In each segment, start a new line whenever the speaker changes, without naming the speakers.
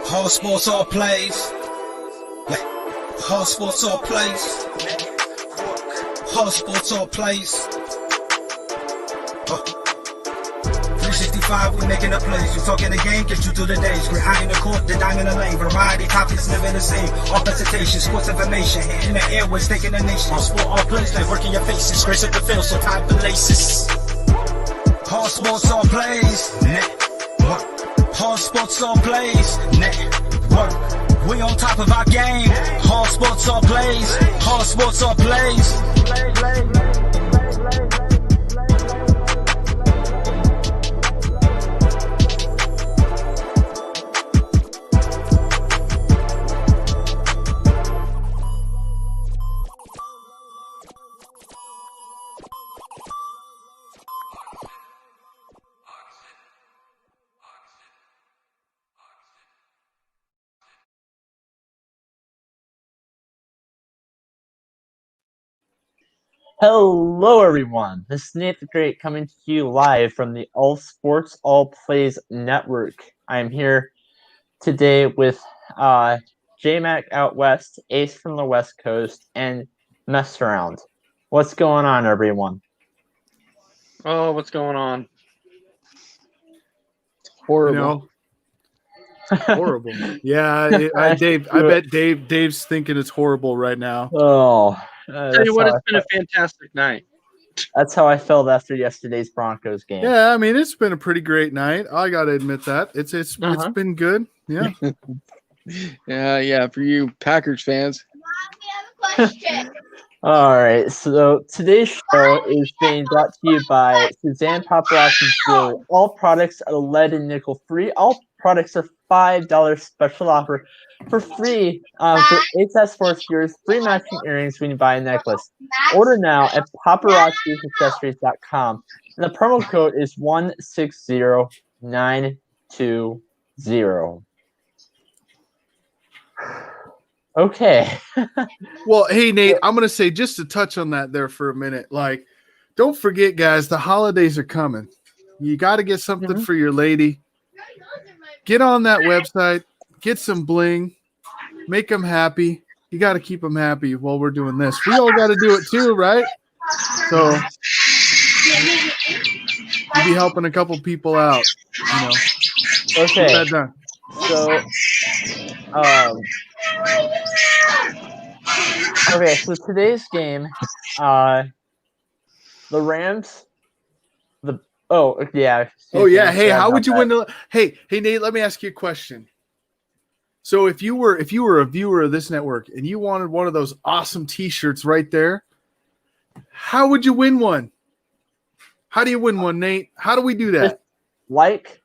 All sports, all plays. All sports, all plays. All sports, all plays. 365, we making a plays. You talking the game, get you through the days. We're high in the court, the dime in the lane. Variety topics never the same. All presentation, sports information. In the airways, taking the nation. All sport, all plays. Like working your faces. Grace up the field, so type the laces. All sports, all plays. Network. All sports, all plays. Network. We on top of our game. All sports, all plays. All sports, all plays.
Hello, everyone. This is Nate the Great coming to you live from the All Sports All Plays Network. I'm here today with J-Mac out west, Ace from the West Coast, and Mess Around. What's going on, everyone?
Oh, what's going on? It's horrible.
Horrible. Yeah, Dave. I bet Dave's thinking it's horrible right now.
Oh,
Tell you what, it's been a fantastic night.
That's how I felt after yesterday's Broncos game.
Yeah, I mean it's been a pretty great night. I got to admit that it's been good. Yeah.
Yeah. For you Packers fans.
Mom, we have a question.
All right, so today's show is being brought to you by Suzanne Paparazzi Jewelry. All products are lead and nickel free. All products are $5 special offer for free for HS4 viewers. Free matching earrings when you buy a necklace. Order now at paparazziaccessories.com. And the promo code is 160920. Okay.
Well, hey, Nate, I'm going to say just to touch on that there for a minute. Like, don't forget, guys, the holidays are coming. You got to get something for your lady. Get on that website. Get some bling. Make them happy. You got to keep them happy while we're doing this. We all got to do it too, right? So you'll be helping a couple people out. You know.
Okay.
Get that done.
So, okay, so today's game, the Rams,
Hey, how would you win? Hey, Nate, let me ask you a question. So if you were a viewer of this network and you wanted one of those awesome T-shirts right there, how would you win one? How do you win one, Nate? How do we do that?
Like,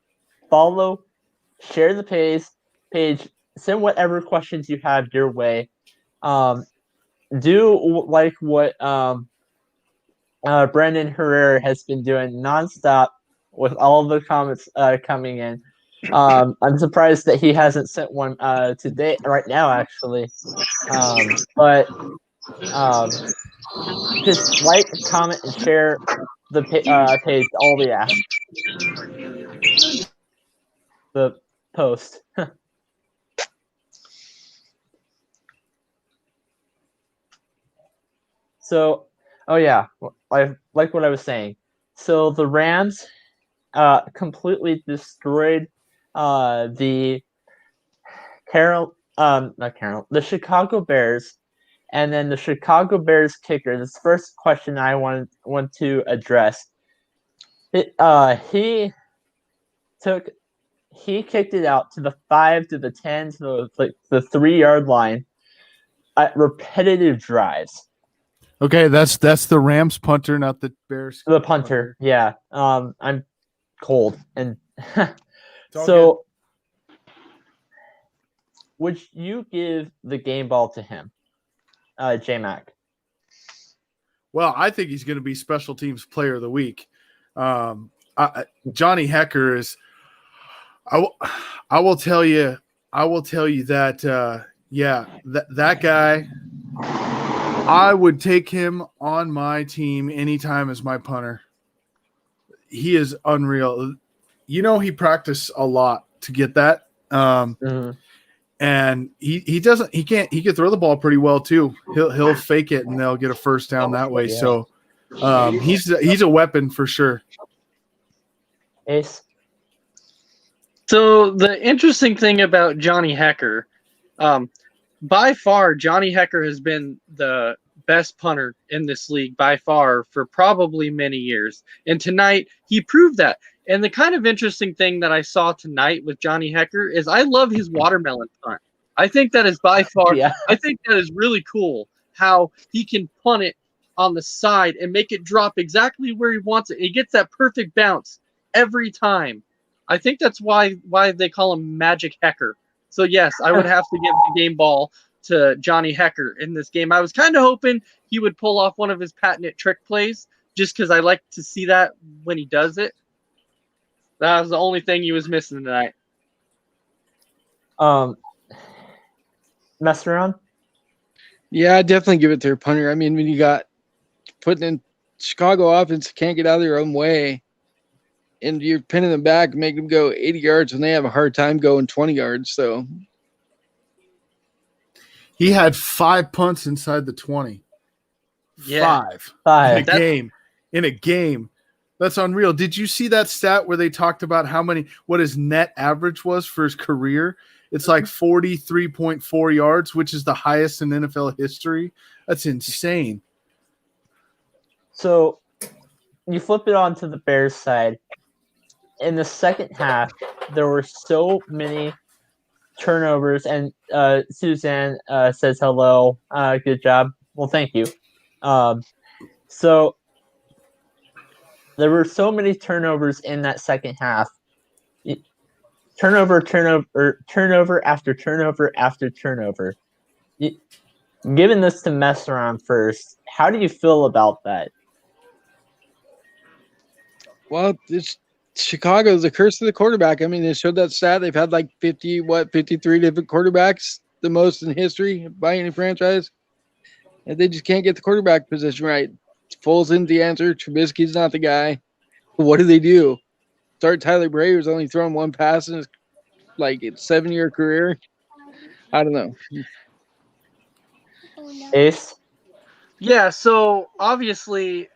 follow, share the page, send whatever questions you have your way. Do like what Brandon Herrera has been doing nonstop with all of the comments coming in. I'm surprised that he hasn't sent one today, right now, actually. But just like, comment, and share the page. All we ask. The post. So, like what I was saying. So the Rams completely destroyed the Chicago Bears, and then the Chicago Bears kicker. This first question I want to address. He kicked it out to the 5, to the 10, to the 3-yard line at repetitive drives.
Okay, that's the Rams punter, not the Bears.
The punter, yeah. I'm cold, and so would you give the game ball to him, J-Mac?
Well, I think he's going to be Special Teams Player of the Week. Johnny Hekker is. I will tell you that. That guy. I would take him on my team anytime as my punter. He is unreal. he practiced a lot to get that. And he can throw the ball pretty well too. He'll fake it and they'll get a first down that way.
Yeah.
So he's a weapon for sure.
Ace.
So the interesting thing about Johnny Hekker, by far, Johnny Hekker has been the best punter in this league by far for probably many years. And tonight he proved that. And the kind of interesting thing that I saw tonight with Johnny Hekker is I love his watermelon punt. I think that is by far, I think that is really cool how he can punt it on the side and make it drop exactly where he wants it. He gets that perfect bounce every time. I think that's why they call him Magic Hekker. So yes, I would have to give the game ball to Johnny Hekker in this game. I was kind of hoping he would pull off one of his patented trick plays just because I like to see that when he does it. That was the only thing he was missing tonight.
Mess around?
Yeah, I'd definitely give it to their punter. I mean, when you got putting in Chicago offense can't get out of their own way, and you're pinning them back, making them go 80 yards when they have a hard time going 20 yards. So
he had 5 punts inside the 20.
Yeah.
5 in a game. That's unreal. Did you see that stat where they talked about what his net average was for his career? It's like 43.4 yards, which is the highest in NFL history. That's insane.
So you flip it on to the Bears side. In the second half, there were so many turnovers, and Suzanne says hello. Good job. Well, thank you. So there were so many turnovers in that second half. Turnover after turnover after turnover. Given this to mess around first, how do you feel about that?
Well, it's Chicago's the curse of the quarterback. I mean, they showed that stat. They've had like 53 different quarterbacks, the most in history by any franchise. And they just can't get the quarterback position right. Foles isn't the answer. Trubisky's not the guy. What do? Start Tyler Bray, who's only thrown one pass in his 7-year career. I don't know.
Ace?
Yeah, so obviously,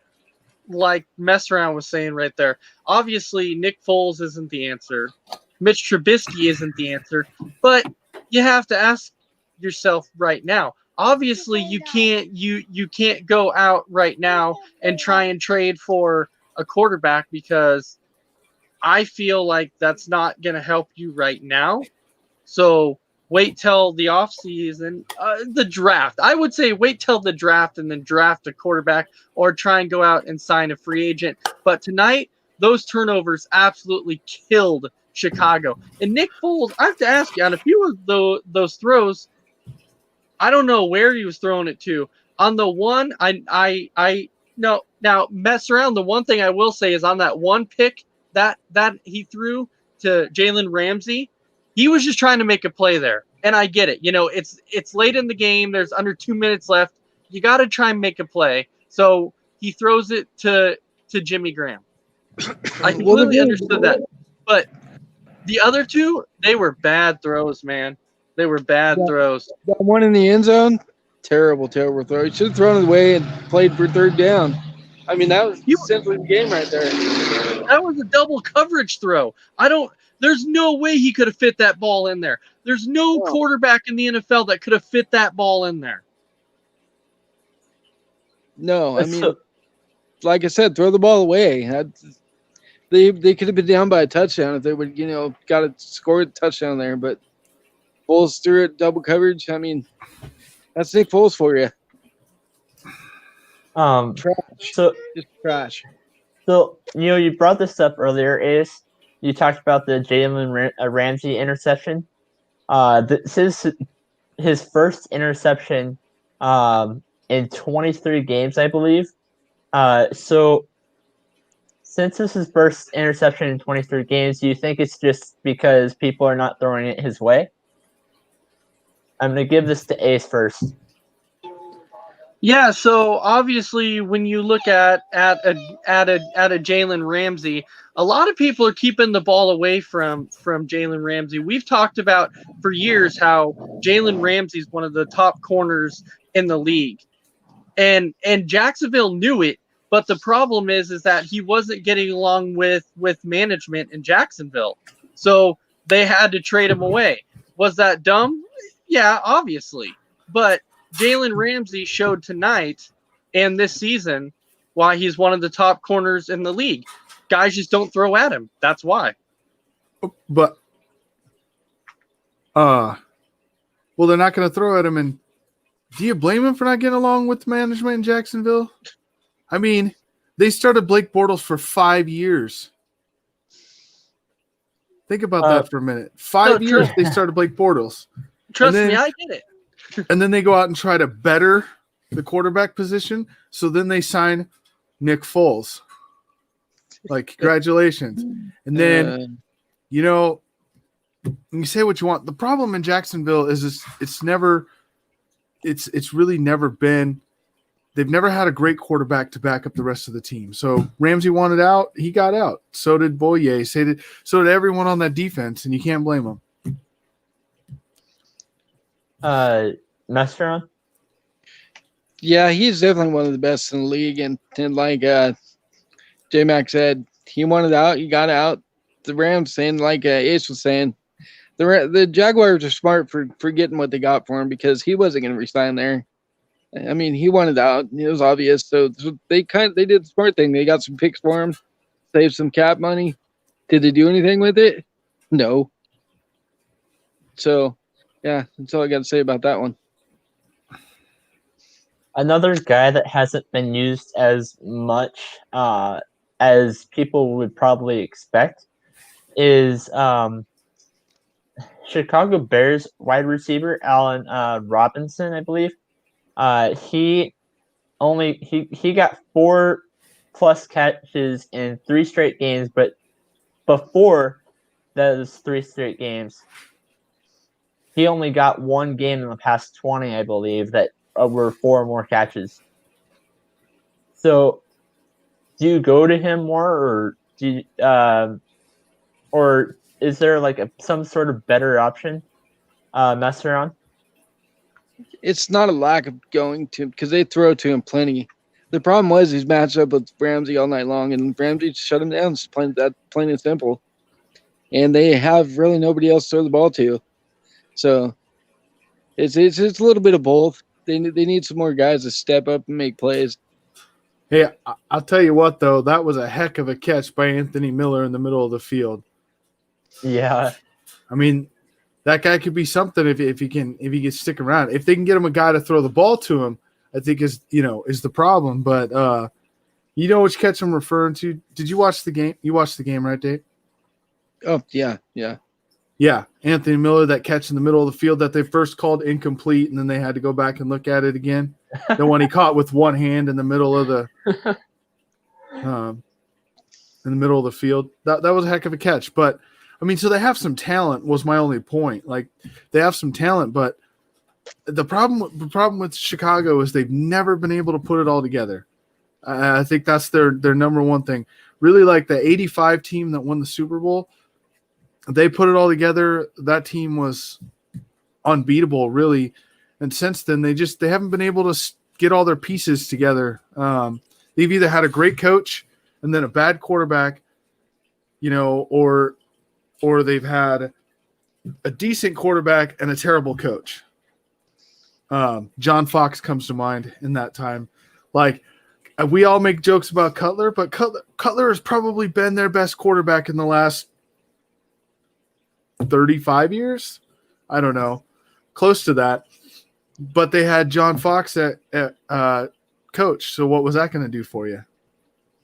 like Mess Around was saying right there, obviously Nick Foles isn't the answer. Mitch Trubisky isn't the answer. But you have to ask yourself right now. Obviously, you can't go out right now and try and trade for a quarterback because I feel like that's not going to help you right now. So wait till the offseason, the draft. I would say wait till the draft and then draft a quarterback or try and go out and sign a free agent. But tonight, those turnovers absolutely killed Chicago. And Nick Foles, I have to ask you, on a few of those throws, I don't know where he was throwing it to. On the one, no. Now, Mess Around, the one thing I will say is on that one pick that he threw to Jalen Ramsey, he was just trying to make a play there. And I get it. It's late in the game. There's under 2 minutes left. You got to try and make a play. So he throws it to Jimmy Graham. I completely understood that. But the other two, they were bad throws, man. They were bad throws.
That one in the end zone, terrible throw. He should have thrown it away and played for third down. I mean, that was simply the game right there.
That was a double coverage throw. There's no way he could have fit that ball in there. There's no quarterback in the NFL that could have fit that ball in there.
No, I mean, like I said, throw the ball away. They could have been down by a touchdown if they would, got to score a touchdown there. But Foles threw it double coverage. I mean, that's Nick Foles for you. Trash. Just trash.
So, you brought this up earlier, Ace. You talked about the Jalen Ramsey interception. This is his first interception in 23 games, I believe. So, since this is his first interception in 23 games, do you think it's just because people are not throwing it his way? I'm going to give this to Ace first.
Yeah, so obviously when you look at a Jalen Ramsey, a lot of people are keeping the ball away from Jalen Ramsey. We've talked about for years how Jalen Ramsey is one of the top corners in the league. And Jacksonville knew it, but the problem is that he wasn't getting along with management in Jacksonville. So they had to trade him away. Was that dumb? Yeah, obviously. But Jalen Ramsey showed tonight and this season why he's one of the top corners in the league. Guys just don't throw at him. That's why.
But well, they're not going to throw at him. And do you blame him for not getting along with management in Jacksonville? I mean, they started Blake Bortles for 5 years. Think about that for a minute. 5 years they started Blake Bortles.
Trust me, I get it.
And then they go out and try to better the quarterback position. So then they sign Nick Foles. Like, congratulations. And then, you say what you want. The problem in Jacksonville is it's really never been – they've never had a great quarterback to back up the rest of the team. So Ramsey wanted out. He got out. So did Boye. So did everyone on that defense, and you can't blame them.
Masteron?
Yeah, he's definitely one of the best in the league. And like J-Mac said, he wanted out. He got out. The Rams saying, like Ace was saying, the Jaguars are smart for getting what they got for him because he wasn't going to resign there. I mean, he wanted out. It was obvious. So they did the smart thing. They got some picks for him, saved some cap money. Did they do anything with it? No. So, yeah, that's all I got to say about that one.
Another guy that hasn't been used as much as people would probably expect is Chicago Bears wide receiver Allen Robinson, I believe. He got 4+ catches in 3 straight games, but before those 3 straight games, he only got 1 game in the past 20, I believe, that were 4 or more catches. So, do you go to him more, or do you, or is there like some sort of better option, Masteron?
It's not a lack of going to him because they throw to him plenty. The problem was he's matched up with Ramsey all night long, and Ramsey shut him down. It's plain and simple. And they have really nobody else to throw the ball to. So it's a little bit of both. They need some more guys to step up and make plays.
Hey, I'll tell you what, though. That was a heck of a catch by Anthony Miller in the middle of the field.
Yeah.
I mean, that guy could be something if he can stick around. If they can get him a guy to throw the ball to him, I think is the problem. But you know which catch I'm referring to. Did you watch the game? You watched the game, right, Dave?
Oh, yeah.
Yeah, Anthony Miller, that catch in the middle of the field that they first called incomplete, and then they had to go back and look at it again. The one he caught with one hand in the middle of the field. That was a heck of a catch. But I mean, so they have some talent. Was my only point. Like, they have some talent, but the problem with Chicago is they've never been able to put it all together. I think that's their number one thing. Really, like the '85 team that won the Super Bowl. They put it all together. That team was unbeatable, really. And since then, they haven't been able to get all their pieces together. They've either had a great coach and then a bad quarterback, or they've had a decent quarterback and a terrible coach. John Fox comes to mind in that time. Like, we all make jokes about Cutler, but Cutler has probably been their best quarterback in the last 35 years. I don't know, close to that. But they had John Fox at coach. So what was that going to do for you?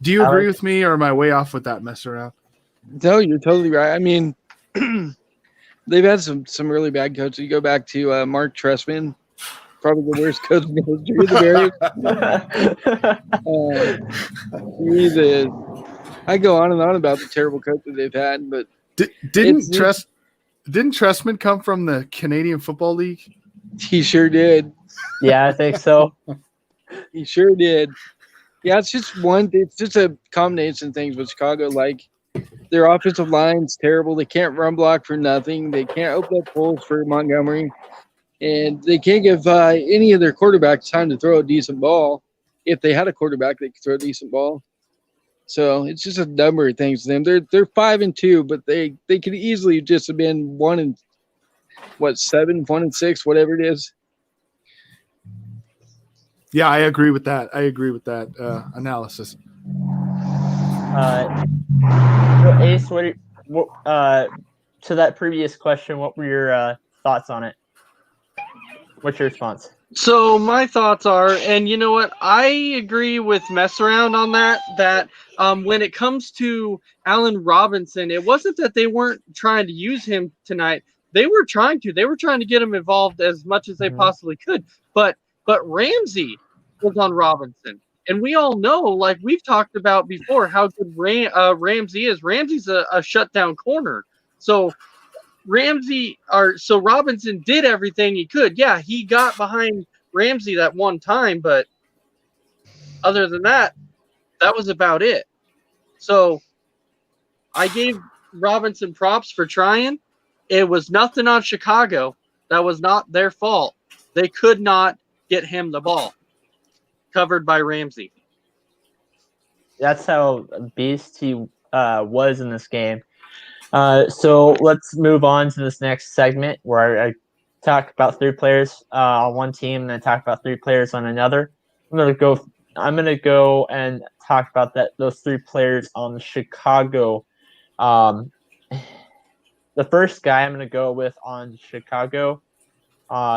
Do you agree with me, or am I way off with that mess around?
No, you're totally right. I mean, they've had some really bad coaches. You go back to Mark Trestman, probably the worst coach in the history of the Bears. I go on and on about the terrible coaches they've had, but
didn't Trestman come from the Canadian Football League?
He sure did.
Yeah, I think so.
He sure did. Yeah, it's just a combination of things with Chicago. Like their offensive line's terrible. They can't run block for nothing. They can't open up holes for Montgomery. And they can't give any of their quarterbacks time to throw a decent ball. If they had a quarterback that could throw a decent ball. So it's just a number of things to them. They're 5-2, but they could easily just have been 1-7, 1-6, whatever it is.
Yeah, I agree with that. Analysis.
So Ace, to that previous question, what were your thoughts on it? What's your response?
So my thoughts are, and you know what, I agree with mess around on that when it comes to Allen Robinson, it wasn't that they weren't trying to use him tonight. They were trying to get him involved as much as they possibly could. But Ramsey was on Robinson. And we all know, like we've talked about before, how good Ramsey is. Ramsey's a shutdown corner. So Robinson did everything he could. Yeah, he got behind Ramsey that one time, but other than that, that was about it. So I gave Robinson props for trying. It was nothing on Chicago. That was not their fault. They could not get him the ball. Covered by Ramsey.
That's how beast he was in this game. So let's move on to this next segment where I talk about 3 players on one team and then talk about 3 players on another. I'm gonna go and talk about those 3 players on Chicago. The first guy I'm gonna go with on Chicago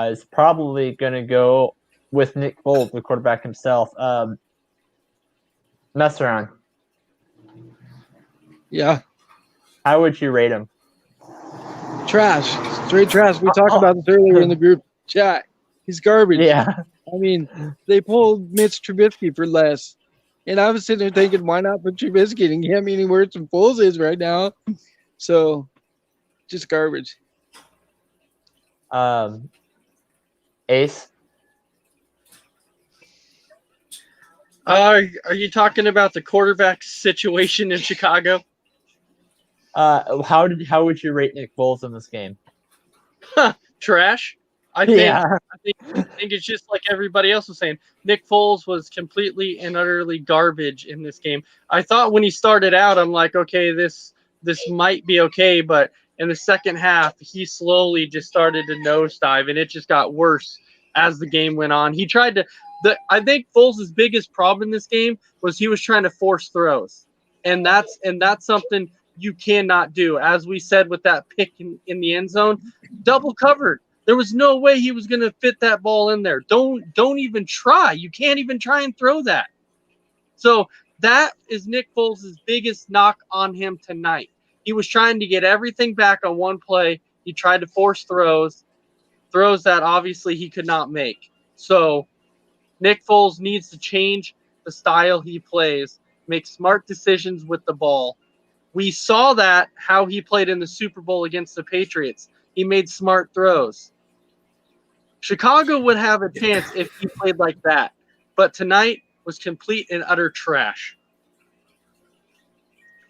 is probably gonna go with Nick Foles, the quarterback himself. Mess around.
Yeah.
How would you rate him?
Trash. Straight trash. We talked about this earlier in the group chat. He's garbage.
Yeah.
I mean, they pulled Mitch Trubisky for less. And I was sitting there thinking, why not put Trubisky? And he can't be any worse than Foles is right now. So, just garbage.
Ace?
Are you talking about the quarterback situation in Chicago?
How would you rate Nick Foles in this game?
Trash. I think it's just like everybody else was saying. Nick Foles was completely and utterly garbage in this game. I thought when he started out, I'm like, okay, this might be okay, but in the second half, he slowly just started to nosedive, and it just got worse as the game went on. He tried to. I think Foles' biggest problem in this game was he was trying to force throws, and that's something you cannot do. As we said with that pick in the end zone, double covered. There was no way he was going to fit that ball in there. Don't even try. You can't even try and throw that. So that is Nick Foles' biggest knock on him tonight. He was trying to get everything back on one play. He tried to force throws that obviously he could not make. So Nick Foles needs to change the style he plays, make smart decisions with the ball. We saw that how he played in the Super Bowl against the Patriots. He made smart throws. Chicago would have a chance if he played like that, but tonight was complete and utter trash.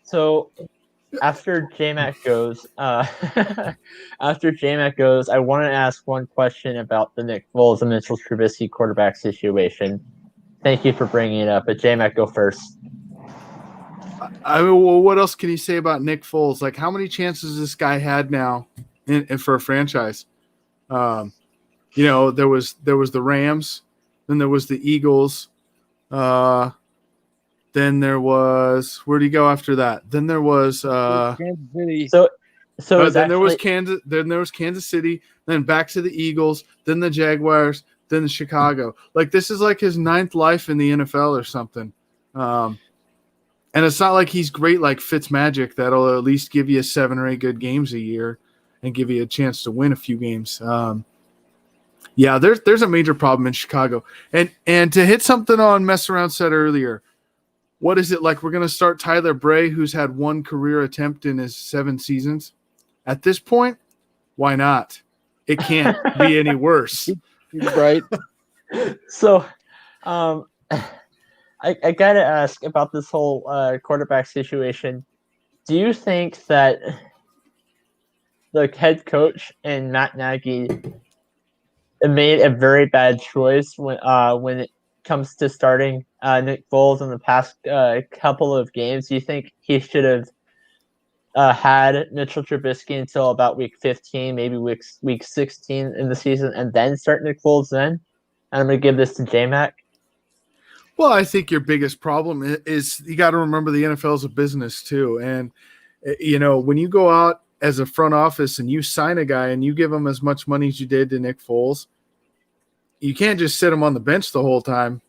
So after J-Mac goes, I want to ask one question about the Nick Foles and Mitchell Trubisky quarterback situation. Thank you for bringing it up, but J-Mac, go first.
Well, what else can you say about Nick Foles? Like, how many chances this guy had now for a franchise? There was the Rams, then there was the Eagles, then there was, where'd he go after that? Then there was
Kansas City.
There was Kansas City, then back to the Eagles, then the Jaguars, then the Chicago. Like, this is like his 9th life in the NFL or something. And it's not like he's great like Fitzmagic that'll at least give you 7 or 8 good games a year and give you a chance to win a few games. There's a major problem in Chicago. And to hit something on Mess Around said earlier, what is it like? We're going to start Tyler Bray, who's had 1 career attempt in his 7 seasons. At this point, why not? It can't be any worse.
Right.
So I gotta ask about this whole quarterback situation. Do you think that the head coach and Matt Nagy made a very bad choice when it comes to starting Nick Foles in the past couple of games? Do you think he should have had Mitchell Trubisky until about week 15, maybe week 16 in the season, and then start Nick Foles then? And I'm going to give this to J-Mac.
Well, I think your biggest problem is you got to remember the NFL is a business too. And, when you go out as a front office and you sign a guy and you give him as much money as you did to Nick Foles, you can't just sit him on the bench the whole time.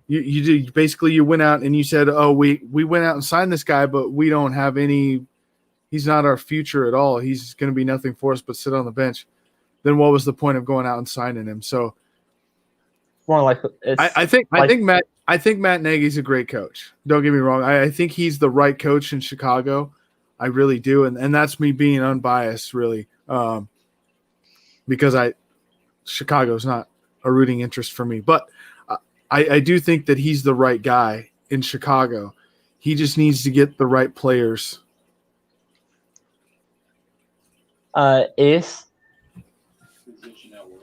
You basically you went out and you said, oh, we went out and signed this guy, but we don't have any – he's not our future at all. He's going to be nothing for us but sit on the bench. Then what was the point of going out and signing him? So –
more like
I think Matt Nagy's a great coach. Don't get me wrong. I think he's the right coach in Chicago. I really do, and that's me being unbiased, really, because Chicago's not a rooting interest for me. But I do think that he's the right guy in Chicago. He just needs to get the right players.
Ace.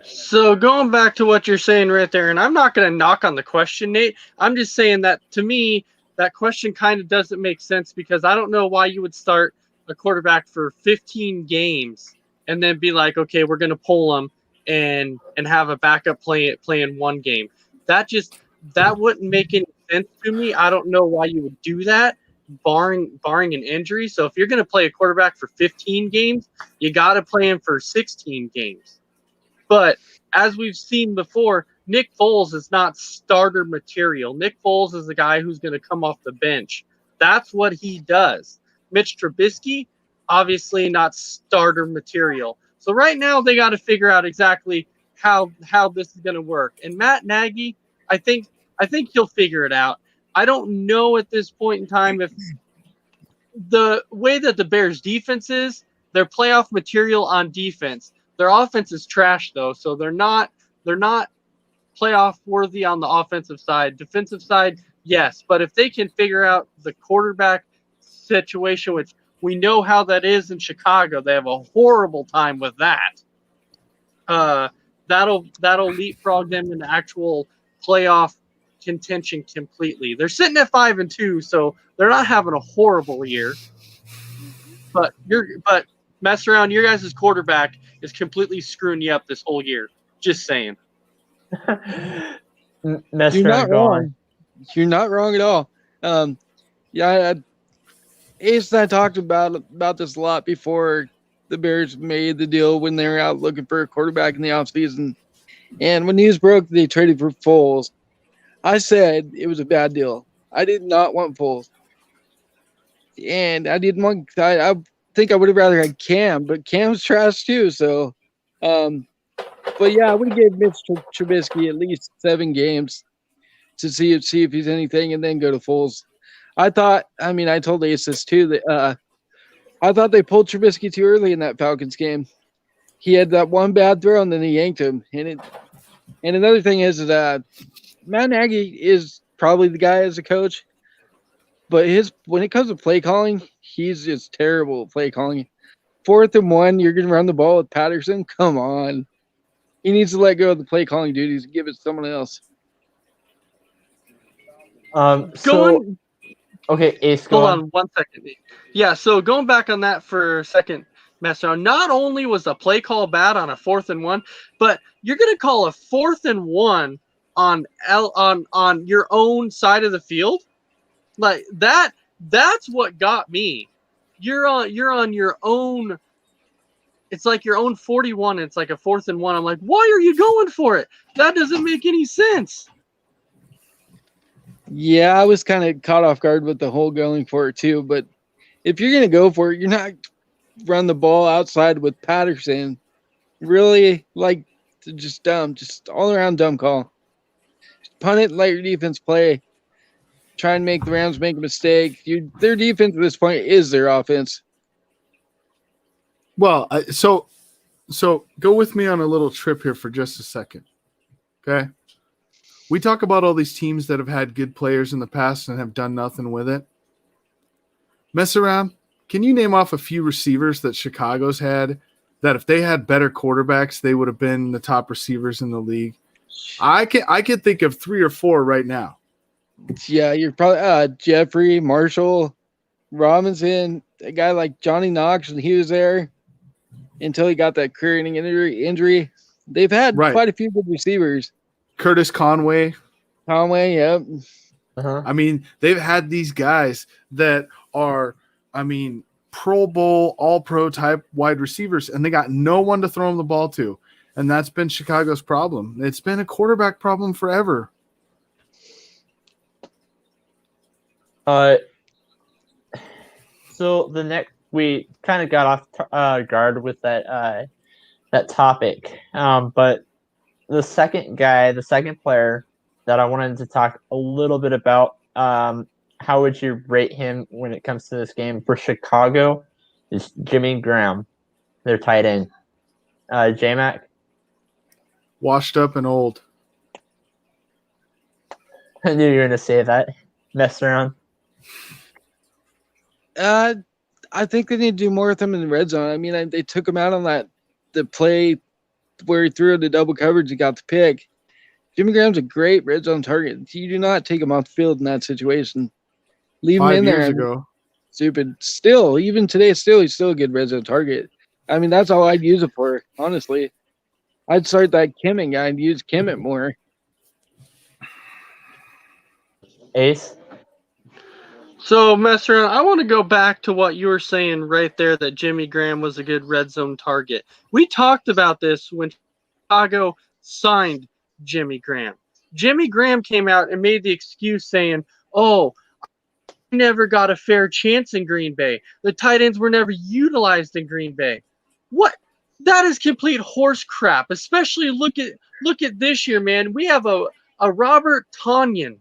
So going back to what you're saying right there, and I'm not going to knock on the question, Nate. I'm just saying that to me, that question kind of doesn't make sense because I don't know why you would start a quarterback for 15 games and then be like, okay, we're going to pull him and have a backup playing one game. That wouldn't make any sense to me. I don't know why you would do that, barring an injury. So if you're going to play a quarterback for 15 games, you got to play him for 16 games. But as we've seen before, Nick Foles is not starter material. Nick Foles is the guy who's going to come off the bench. That's what he does. Mitch Trubisky, obviously not starter material. So right now they got to figure out exactly how this is going to work. And Matt Nagy, I think he'll figure it out. I don't know at this point in time if the way that the Bears defense is, they're playoff material on defense. Their offense is trash though, so they're not playoff worthy on the offensive side. Defensive side, yes, but if they can figure out the quarterback situation, which we know how that is in Chicago, they have a horrible time with that. That'll leapfrog them into actual playoff contention completely. They're sitting at 5-2, so they're not having a horrible year. But mess around, your guys' quarterback is completely screwing you up this whole year. Just saying.
You're not wrong. You're not wrong at all. Ace and I talked about this a lot before the Bears made the deal when they were out looking for a quarterback in the offseason. And when news broke they traded for Foles, I said it was a bad deal. I did not want Foles. And I didn't want – I think I would have rather had Cam, but Cam's trash too. So, but yeah, I would have given Mitch Trubisky at least 7 games to see if he's anything, and then go to Foles. I told Ace this too, that I thought they pulled Trubisky too early in that Falcons game. He had that one bad throw, and then he yanked him. And another thing is that Matt Nagy is probably the guy as a coach, but when it comes to play calling, he's just terrible at play calling. 4th and 1, you're going to run the ball with Patterson? Come on. He needs to let go of the play calling duties and give it to someone else.
Okay, Ace,
hold on 1 second. Yeah, so going back on that for a second, Master, not only was the play call bad on a 4th and 1, but you're going to call a 4th and 1 on your own side of the field? Like that's what got me. You're on your own. It's like your own 41. And it's like a 4th and 1. I'm like, why are you going for it? That doesn't make any sense.
Yeah, I was kind of caught off guard with the whole going for it too. But if you're going to go for it, you're not run the ball outside with Patterson. Really, like, just dumb, just all around dumb call. Punt it, let your defense play. Try and make the Rams make a mistake. Their defense at this point is their offense.
Well, so go with me on a little trip here for just a second. Okay. we talk about all these teams that have had good players in the past and have done nothing with it. Mess around. Can you name off a few receivers that Chicago's had that if they had better quarterbacks, they would have been the top receivers in the league? I can think of 3 or 4 right now.
Yeah, you're probably Jeffrey, Marshall, Robinson, a guy like Johnny Knox when he was there until he got that career-ending injury. They've had quite a few good receivers.
Curtis Conway.
Yep.
Uh-huh.
I mean, they've had these guys that are, Pro Bowl, All-Pro type wide receivers, and they got no one to throw them the ball to. And that's been Chicago's problem. It's been a quarterback problem forever.
So the next, we kind of got off guard with that topic, but the second player that I wanted to talk a little bit about, how would you rate him when it comes to this game for Chicago? Is Jimmy Graham, their tight end. J-Mac?
Washed up and old.
I knew you were going to say that. Mess around.
I think they need to do more with him in the red zone. I mean, they took him out on the play where he threw the double coverage and got the pick. Jimmy Graham's a great red zone target. You do not take him off the field in that situation. Leave him in there.
5 years ago.
Stupid. Still, even today, he's still a good red zone target. I mean, that's all I'd use it for, honestly. I'd start that Kimmett guy and use Kimmett more.
Ace?
So, mess around. I want to go back to what you were saying right there, that Jimmy Graham was a good red zone target. We talked about this when Chicago signed Jimmy Graham. Jimmy Graham came out and made the excuse saying, "Oh, I never got a fair chance in Green Bay. The tight ends were never utilized in Green Bay." What? That is complete horse crap. Especially look at this year, man. We have a Robert Tonyan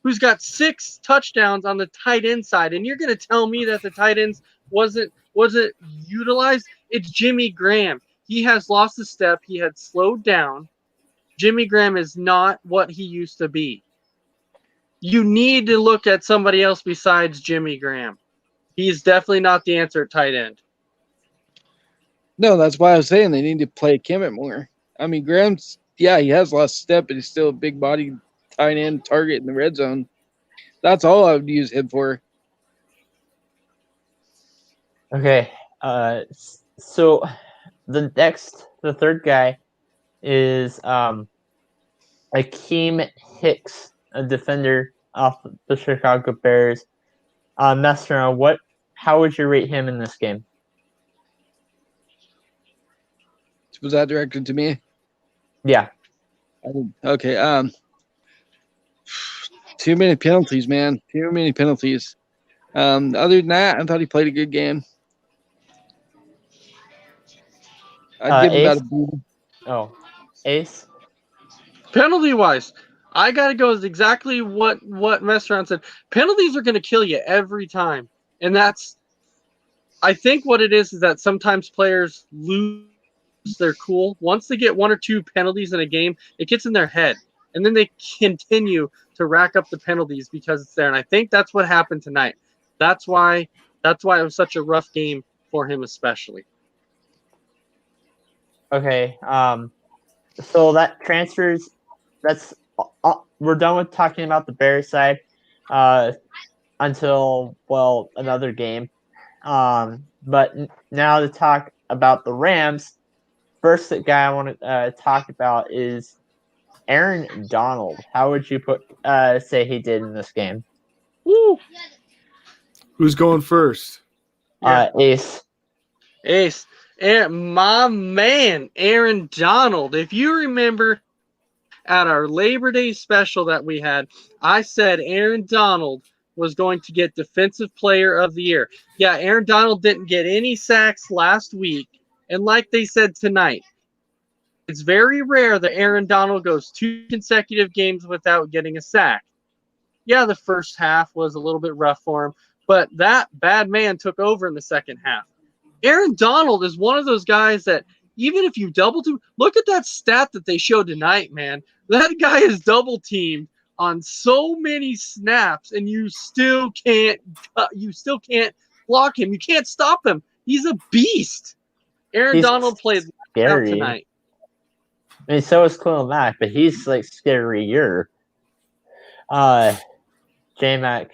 who's got 6 touchdowns on the tight end side, and you're going to tell me that the tight ends wasn't utilized? It's Jimmy Graham. He has lost a step. He had slowed down. Jimmy Graham is not what he used to be. You need to look at somebody else besides Jimmy Graham. He's definitely not the answer at tight end.
No, that's why I was saying they need to play Kimmett more. I mean, Graham's, he has lost a step, but he's still a big body tight end target in the red zone. That's all I would use him for.
Okay. So the third guy is Akeem Hicks, a defender off the Chicago Bears. Messner, how would you rate him in this game?
Was that directed to me?
Yeah.
Okay. Too many penalties, man. Too many penalties. Other than that, I thought he played a good game. I'd give him about a B.
Oh, Ace?
Penalty-wise, I got to go with exactly what Messron said. Penalties are going to kill you every time. And I think what it is that sometimes players lose their cool. Once they get 1 or 2 penalties in a game, it gets in their head. And then they continue to rack up the penalties because it's there. And I think that's what happened tonight. That's why it was such a rough game for him especially.
Okay. So that transfers. We're done with talking about the Bears side until another game. But now to talk about the Rams. First guy I want to talk about is Aaron Donald. How would you say he did in this game?
Woo!
Who's going first?
Ace.
My man, Aaron Donald. If you remember at our Labor Day special that we had, I said Aaron Donald was going to get Defensive Player of the Year. Yeah, Aaron Donald didn't get any sacks last week. And like they said tonight, it's very rare that Aaron Donald goes 2 consecutive games without getting a sack. Yeah, the first half was a little bit rough for him, but that bad man took over in the second half. Aaron Donald is one of those guys that even if you double team, look at that stat that they showed tonight, man. That guy is double teamed on so many snaps, and you still can't block him. You can't stop him. He's a beast. Aaron
He's
Donald played out
scary.
tonight.
I mean, so is Khalil Mack, but he's like scarier. J-Mac.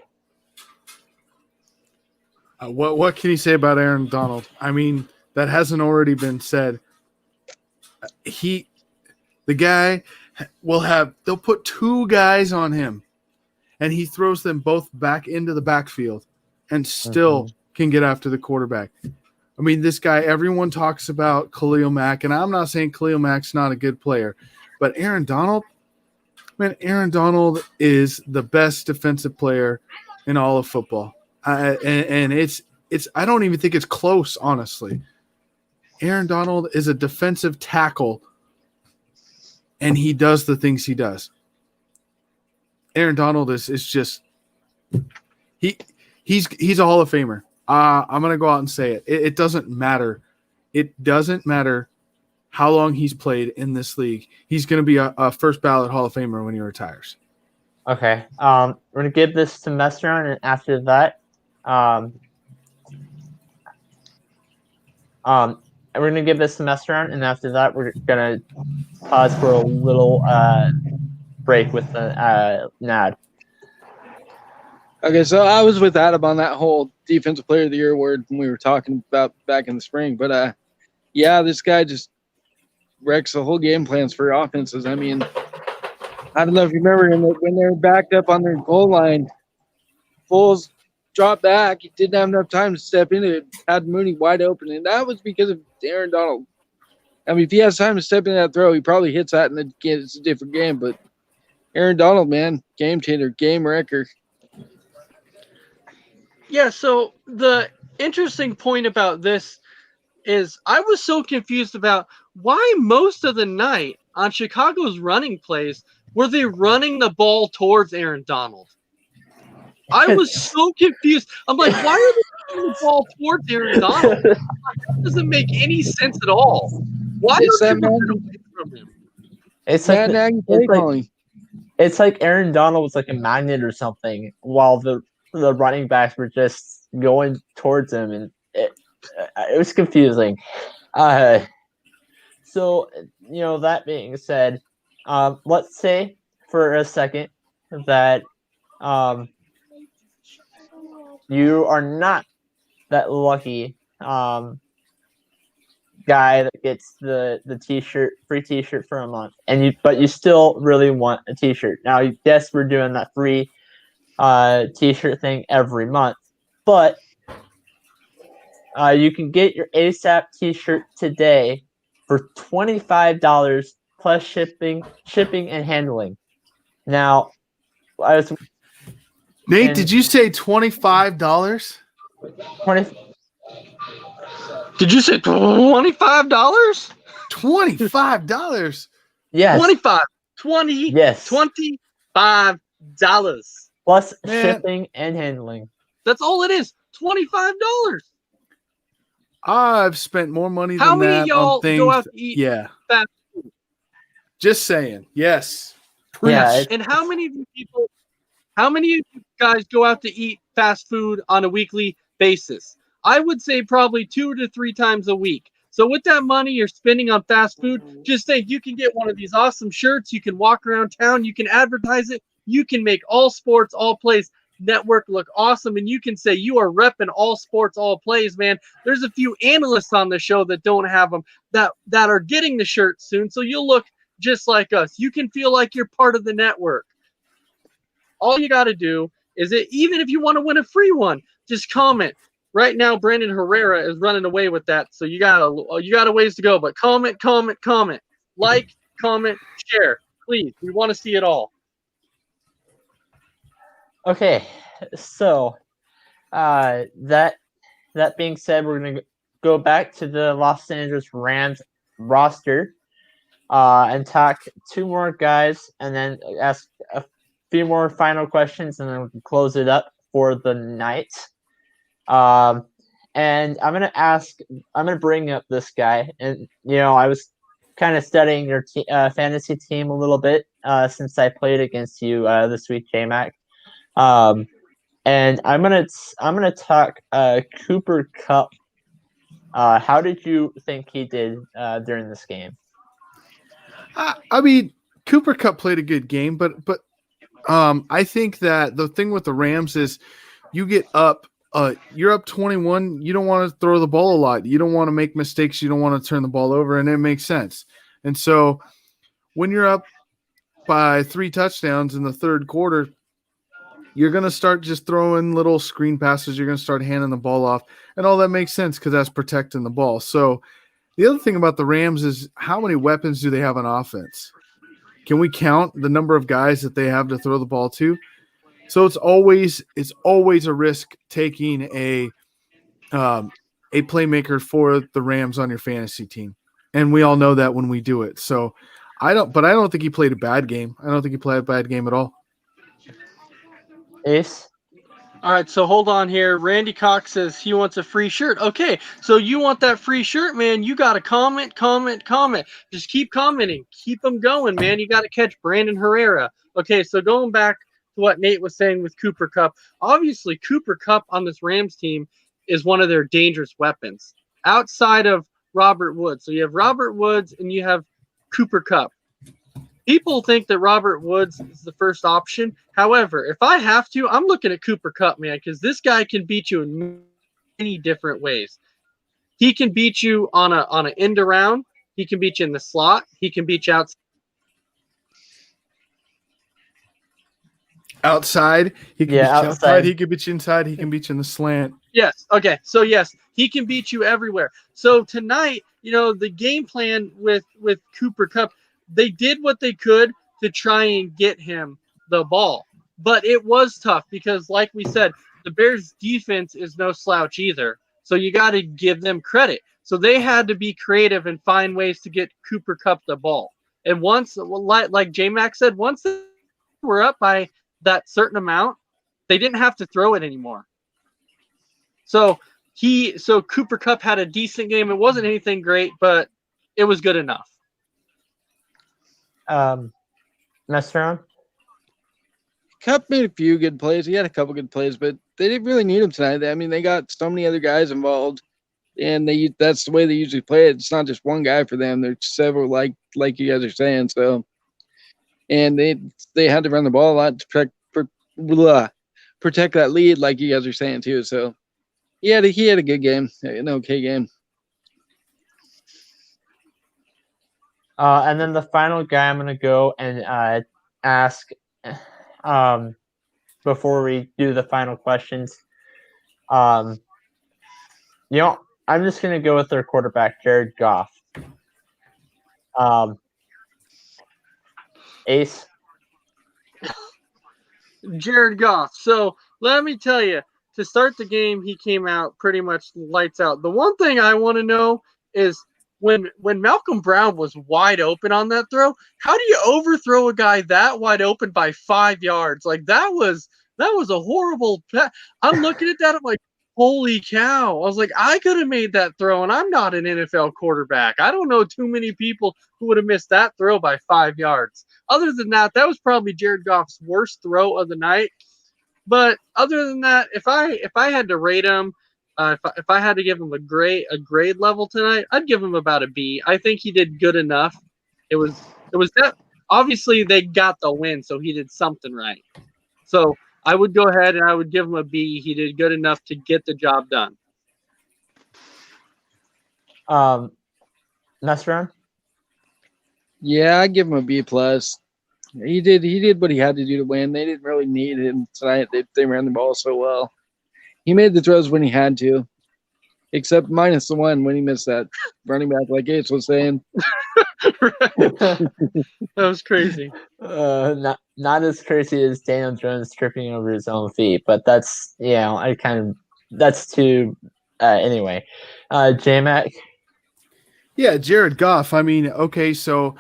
What can you say about Aaron Donald? I mean, that hasn't already been said. The guy they'll put two guys on him, and he throws them both back into the backfield and still can get after the quarterback. I mean, this guy, everyone talks about Khalil Mack, and I'm not saying Khalil Mack's not a good player, but Aaron Donald is the best defensive player in all of football. And it's I don't even think it's close, honestly. Aaron Donald is a defensive tackle, and he does the things he does. Aaron Donald is just he's a Hall of Famer. I'm gonna go out and say it. It doesn't matter. It doesn't matter how long he's played in this league. He's gonna be a first ballot Hall of Famer when he retires.
Okay. We're gonna give this to mess around, and after that, we're gonna give this to mess around, and after that, we're gonna pause for a little break with the NAD.
Okay, so I was with Adam on that whole Defensive Player of the Year award when we were talking about back in the spring. But yeah, this guy just wrecks the whole game plans for offenses. I mean, I don't know if you remember when they were backed up on their goal line, Foles dropped back. He didn't have enough time to step into it, had Mooney wide open, and that was because of Aaron Donald. I mean, if he has time to step into that throw, he probably hits that, and it's a different game. But Aaron Donald, man, game changer, game wrecker.
Yeah, so the interesting point about this is I was so confused about why most of the night on Chicago's running plays were they running the ball towards Aaron Donald. I was so confused. I'm like, why are they running the ball towards Aaron Donald? Like, that doesn't make any sense at all. Why don't you run away from him?
It's like Aaron Donald was like a magnet or something, while the running backs were just going towards him, and it was confusing. So, that being said, let's say for a second that you are not that lucky guy that gets the free t-shirt for a month, but you still really want a t-shirt. Now, yes, we're doing that free t-shirt thing every month, but you can get your ASAP t-shirt today for $25 plus shipping and handling. Now,
Nate, did you say $25?
20.
Did you say $25?
$25?
Yes.
25. 20.
Yes.
$25.
Plus shipping and handling.
That's all it is. $25.
I've spent more money
How
than
many
that
of y'all
on things.
go out to eat fast food?
Just saying. Yes.
Yeah.
And how many of you guys go out to eat fast food on a weekly basis? I would say probably 2 to 3 times a week. So with that money you're spending on fast food, just think you can get one of these awesome shirts. You can walk around town. You can advertise it. You can make All Sports, All Plays Network look awesome, and you can say you are repping All Sports, All Plays, man. There's a few analysts on the show that don't have them that are getting the shirt soon, so you'll look just like us. You can feel like you're part of the network. All you got to do is even if you want to win a free one, just comment. Right now, Brandon Herrera is running away with that, so you got a ways to go. But comment, like, comment, share, please. We want to see it all.
Okay, so that being said, we're gonna go back to the Los Angeles Rams roster and talk 2 more guys, and then ask a few more final questions, and then we can close it up for the night. And I'm gonna bring up this guy, and I was kind of studying your fantasy team a little bit since I played against you this week, J-Mac. And I'm gonna talk Cooper Kupp. How did you think he did during this game?
I mean, Cooper Kupp played a good game, but I think that the thing with the Rams is you get up, you're up 21. You don't want to throw the ball a lot. You don't want to make mistakes. You don't want to turn the ball over, and it makes sense. And so when you're up by 3 touchdowns in the third quarter, you're going to start just throwing little screen passes. You're going to start handing the ball off, and all that makes sense because that's protecting the ball. So the other thing about the Rams is how many weapons do they have on offense? Can we count the number of guys that they have to throw the ball to? So it's always a risk taking a playmaker for the Rams on your fantasy team, and we all know that when we do it. So I don't think he played a bad game. I don't think he played a bad game at all.
Ace?
All right, so hold on here. Randy Cox says he wants a free shirt. Okay, so you want that free shirt, man. You got to comment. Just keep commenting. Keep them going, man. You got to catch Brandon Herrera. Okay, so going back to what Nate was saying with Cooper Kupp, obviously Cooper Kupp on this Rams team is one of their dangerous weapons outside of Robert Woods. So you have Robert Woods and you have Cooper Kupp. People think that Robert Woods is the first option. However, if I have to, I'm looking at Cooper Kupp, man, because this guy can beat you in many different ways. He can beat you on an end around. He can beat you in the slot. He can beat you
outside. He can beat you outside. He can beat you inside. He can beat you in the slant.
Yes. Okay. So yes, he can beat you everywhere. So tonight, the game plan with Cooper Kupp, they did what they could to try and get him the ball. But it was tough because, like we said, the Bears' defense is no slouch either. So you got to give them credit. So they had to be creative and find ways to get Cooper Kupp the ball. And once, like J-Mac said, once they were up by that certain amount, they didn't have to throw it anymore. So Cooper Kupp had a decent game. It wasn't anything great, but it was good enough.
Mess around.
Kupp made a few good plays. He had a couple good plays, but they didn't really need him tonight. I mean, they got so many other guys involved, and that's the way they usually play it. It's not just one guy for them. There's several, like you guys are saying. So, and they had to run the ball a lot to protect that lead, like you guys are saying too. So, he had a good game, an okay game.
And then the final guy I'm going to go and ask before we do the final questions. I'm just going to go with their quarterback, Jared Goff. Ace?
Jared Goff. So let me tell you, to start the game, he came out pretty much lights out. The one thing I want to know is, when Malcolm Brown was wide open on that throw, how do you overthrow a guy that wide open by 5 yards? Like that was a horrible. I'm looking at that. I'm like, holy cow! I was like, I could have made that throw, and I'm not an NFL quarterback. I don't know too many people who would have missed that throw by 5 yards. Other than that, that was probably Jared Goff's worst throw of the night. But other than that, if I had to rate him. If I had to give him a grade level tonight, I'd give him about a B. I think he did good enough. It was that obviously they got the win, so he did something right. So I would go ahead and I would give him a B. He did good enough to get the job done.
Mess around?
Yeah, I'd give him a B plus. He did what he had to do to win. They didn't really need him tonight. They ran the ball so well. He made the throws when he had to, except minus the one when he missed that running back, like Ace was saying.
That was crazy.
Not as crazy as Daniel Jones tripping over his own feet, but that's that's too. Anyway, J-Mac.
Yeah, Jared Goff. I mean, okay, so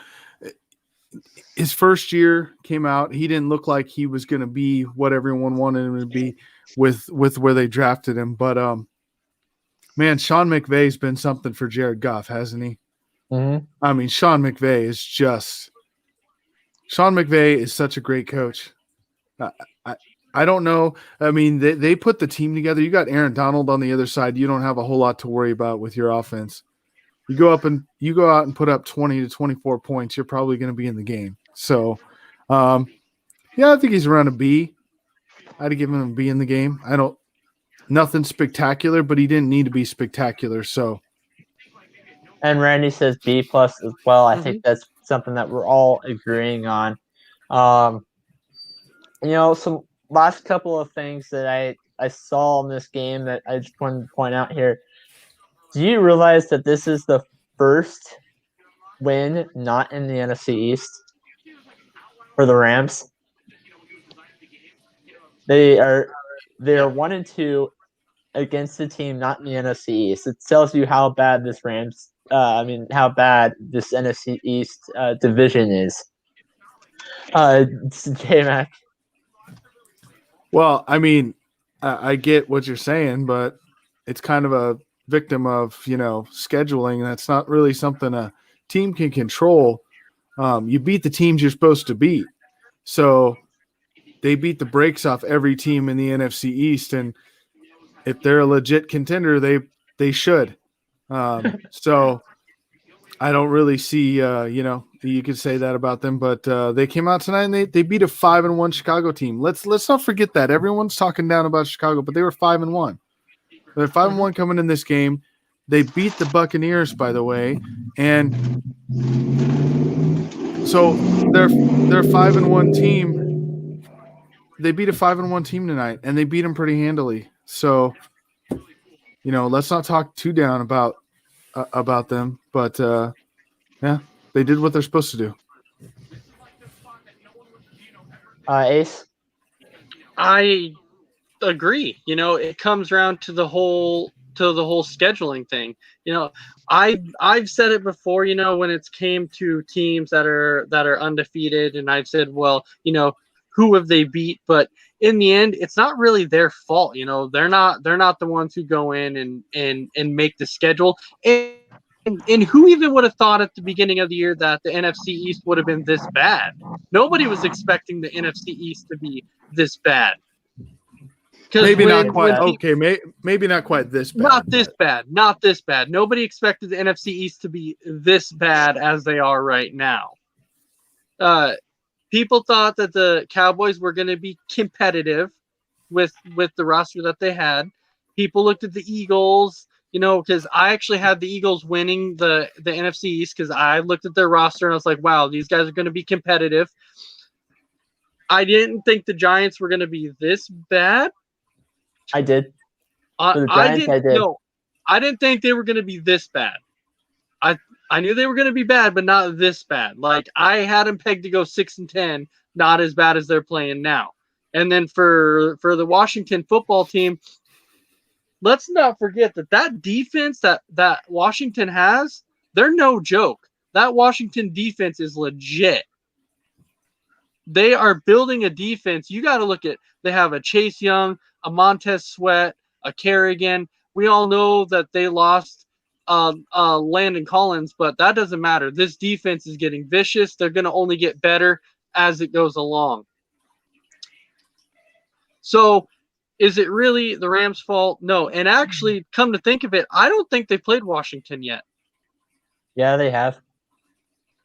his first year came out. He didn't look like he was going to be what everyone wanted him to be with where they drafted him. But man, Sean McVay's been something for Jared Goff, hasn't he?
Mm-hmm.
I mean, Sean McVay is such a great coach. I don't know. I mean, they put the team together. You got Aaron Donald on the other side. You don't have a whole lot to worry about with your offense. You go out and put up 20 to 24 points, you're probably going to be in the game. So, yeah, I think he's around a B. I'd give him a B in the game. Nothing spectacular, but he didn't need to be spectacular. So,
And Randy says B plus as well. I think that's something that we're all agreeing on. Some last couple of things that I saw in this game that I just wanted to point out here. Do you realize that this is the first win not in the NFC East for the Rams? They are 1-2 against the team not in the NFC East. It tells you how bad this how bad this NFC East division is. J-Mac.
well, I mean, I get what you're saying, but it's kind of a victim of, scheduling. That's not really something a team can control. You beat the teams you're supposed to beat. So they beat the brakes off every team in the NFC East, and if they're a legit contender, they should. So I don't really see, you could say that about them, but they came out tonight and they beat a 5-1 Chicago team. Let's not forget that. Everyone's talking down about Chicago, but they were 5-1. They're 5-1 coming in this game. They beat the Buccaneers, by the way, and so they're 5-1 team. They beat a 5-1 team tonight, and they beat them pretty handily. So, let's not talk too down about them, but yeah, they did what they're supposed to do.
Ace?
I agree. It comes around to the whole scheduling thing. I've said it before, when it's came to teams that are undefeated, and I've said, well, who have they beat? But in the end, it's not really their fault. They're not the ones who go in and make the schedule. And who even would have thought at the beginning of the year that the NFC East would have been this bad? Nobody was expecting the NFC East to be this bad.
Maybe not quite. Okay, maybe not quite this bad.
Not this bad. Nobody expected the NFC East to be this bad as they are right now. People thought that the Cowboys were going to be competitive with the roster that they had. People looked at the Eagles, because I actually had the Eagles winning the NFC East because I looked at their roster and I was like, wow, these guys are going to be competitive. I didn't think the Giants were going to be this bad.
I did.
I didn't. No, I didn't think they were going to be this bad. I knew they were going to be bad, but not this bad. Like, I had them pegged to go 6-10, not as bad as they're playing now. And then for the Washington football team, let's not forget that defense that Washington has, they're no joke. That Washington defense is legit. They are building a defense. You got to look at, they have a Chase Young, a Montez Sweat, a Kerrigan. We all know that they lost Landon Collins, but that doesn't matter. This defense is getting vicious. They're going to only get better as it goes along. So is it really the Rams' fault? No. And actually, come to think of it, I don't think they played Washington yet.
Yeah, they have.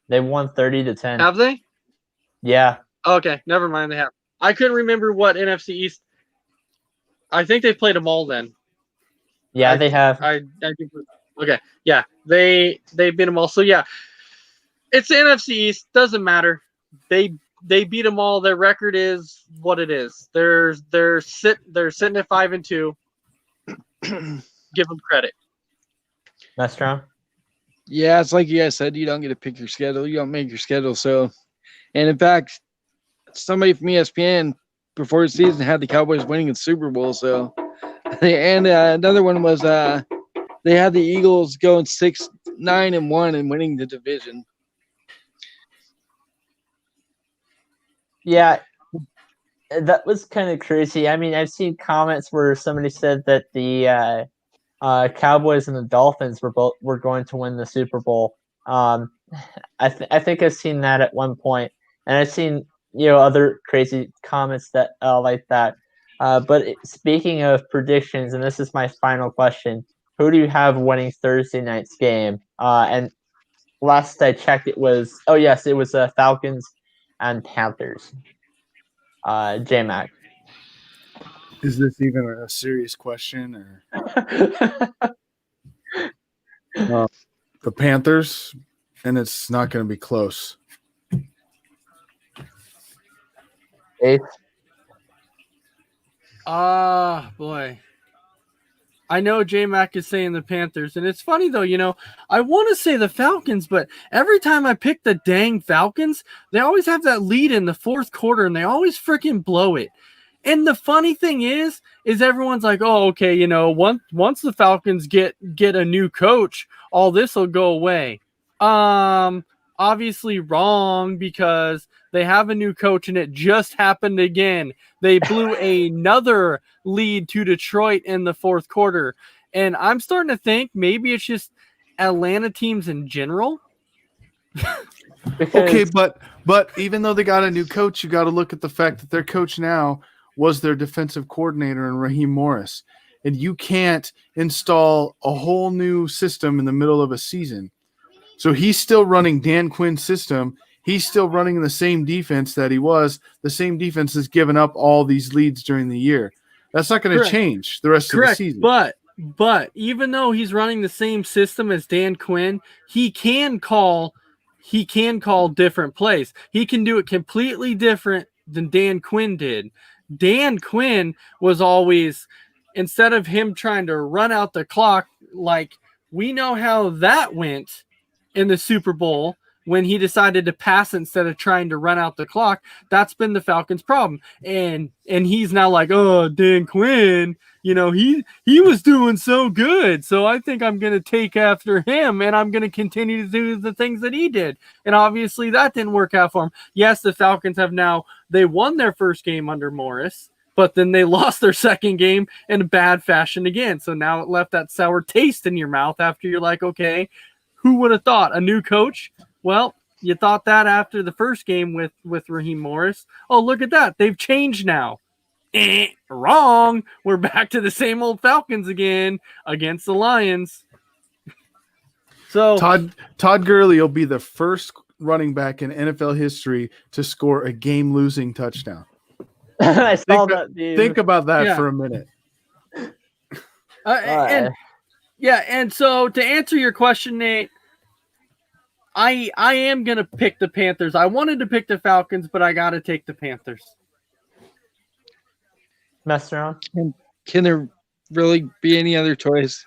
They won 30-10.
Have they?
Yeah.
Okay, never mind. They have. I couldn't remember what NFC East. I think they played them all then.
Yeah, they have.
I think. Okay, yeah, they beat them all. So yeah, it's the NFC East. Doesn't matter. They beat them all. Their record is what it is. They're sitting at 5-2. Give them credit.
Mestron?
Yeah, it's like you guys said. You don't get to pick your schedule. You don't make your schedule. So, and in fact, somebody from ESPN before the season had the Cowboys winning the Super Bowl. So, and another one was they had the Eagles going 6-9-1 and winning the division.
Yeah, that was kind of crazy. I mean, I've seen comments where somebody said that the Cowboys and the Dolphins were going to win the Super Bowl. I think I've seen that at one point, and I've seen other crazy comments that like that. Speaking of predictions, and this is my final question: who do you have winning Thursday night's game? And last I checked, it was Falcons and Panthers. J-Mac.
Is this even a serious question? Or the Panthers, and it's not going to be close.
Eighth.
Boy. I know J-Mac is saying the Panthers, and it's funny though, I want to say the Falcons, but every time I pick the dang Falcons, they always have that lead in the fourth quarter, and they always freaking blow it. And the funny thing is everyone's like, oh, okay, once the Falcons get a new coach, all this will go away. Obviously wrong, because they have a new coach and it just happened again. They blew another lead to Detroit in the fourth quarter. And I'm starting to think maybe it's just Atlanta teams in general.
Okay, but even though they got a new coach, you got to look at the fact that their coach now was their defensive coordinator in Raheem Morris. And you can't install a whole new system in the middle of a season. So he's still running Dan Quinn's system. He's still running the same defense that he was. The same defense has given up all these leads during the year. That's not going to change the rest of the season.
But even though he's running the same system as Dan Quinn, he can call different plays. He can do it completely different than Dan Quinn did. Dan Quinn was always, instead of him trying to run out the clock, like we know how that went in the Super Bowl when he decided to pass instead of trying to run out the clock. That's been the Falcons' problem. And he's now like, oh, Dan Quinn, he was doing so good. So I think I'm going to take after him, and I'm going to continue to do the things that he did. And obviously that didn't work out for him. Yes, the Falcons they won their first game under Morris, but then they lost their second game in a bad fashion again. So now it left that sour taste in your mouth after you're like, okay, who would have thought? A new coach? Well, you thought that after the first game with Raheem Morris. Oh, look at that. They've changed now. Wrong. We're back to the same old Falcons again against the Lions. So
Todd Gurley will be the first running back in NFL history to score a game-losing touchdown.
I saw that.
Think about that for a minute.
And so to answer your question, Nate, I am going to pick the Panthers. I wanted to pick the Falcons, but I got to take the Panthers.
Mess around.
Can there really be any other choice?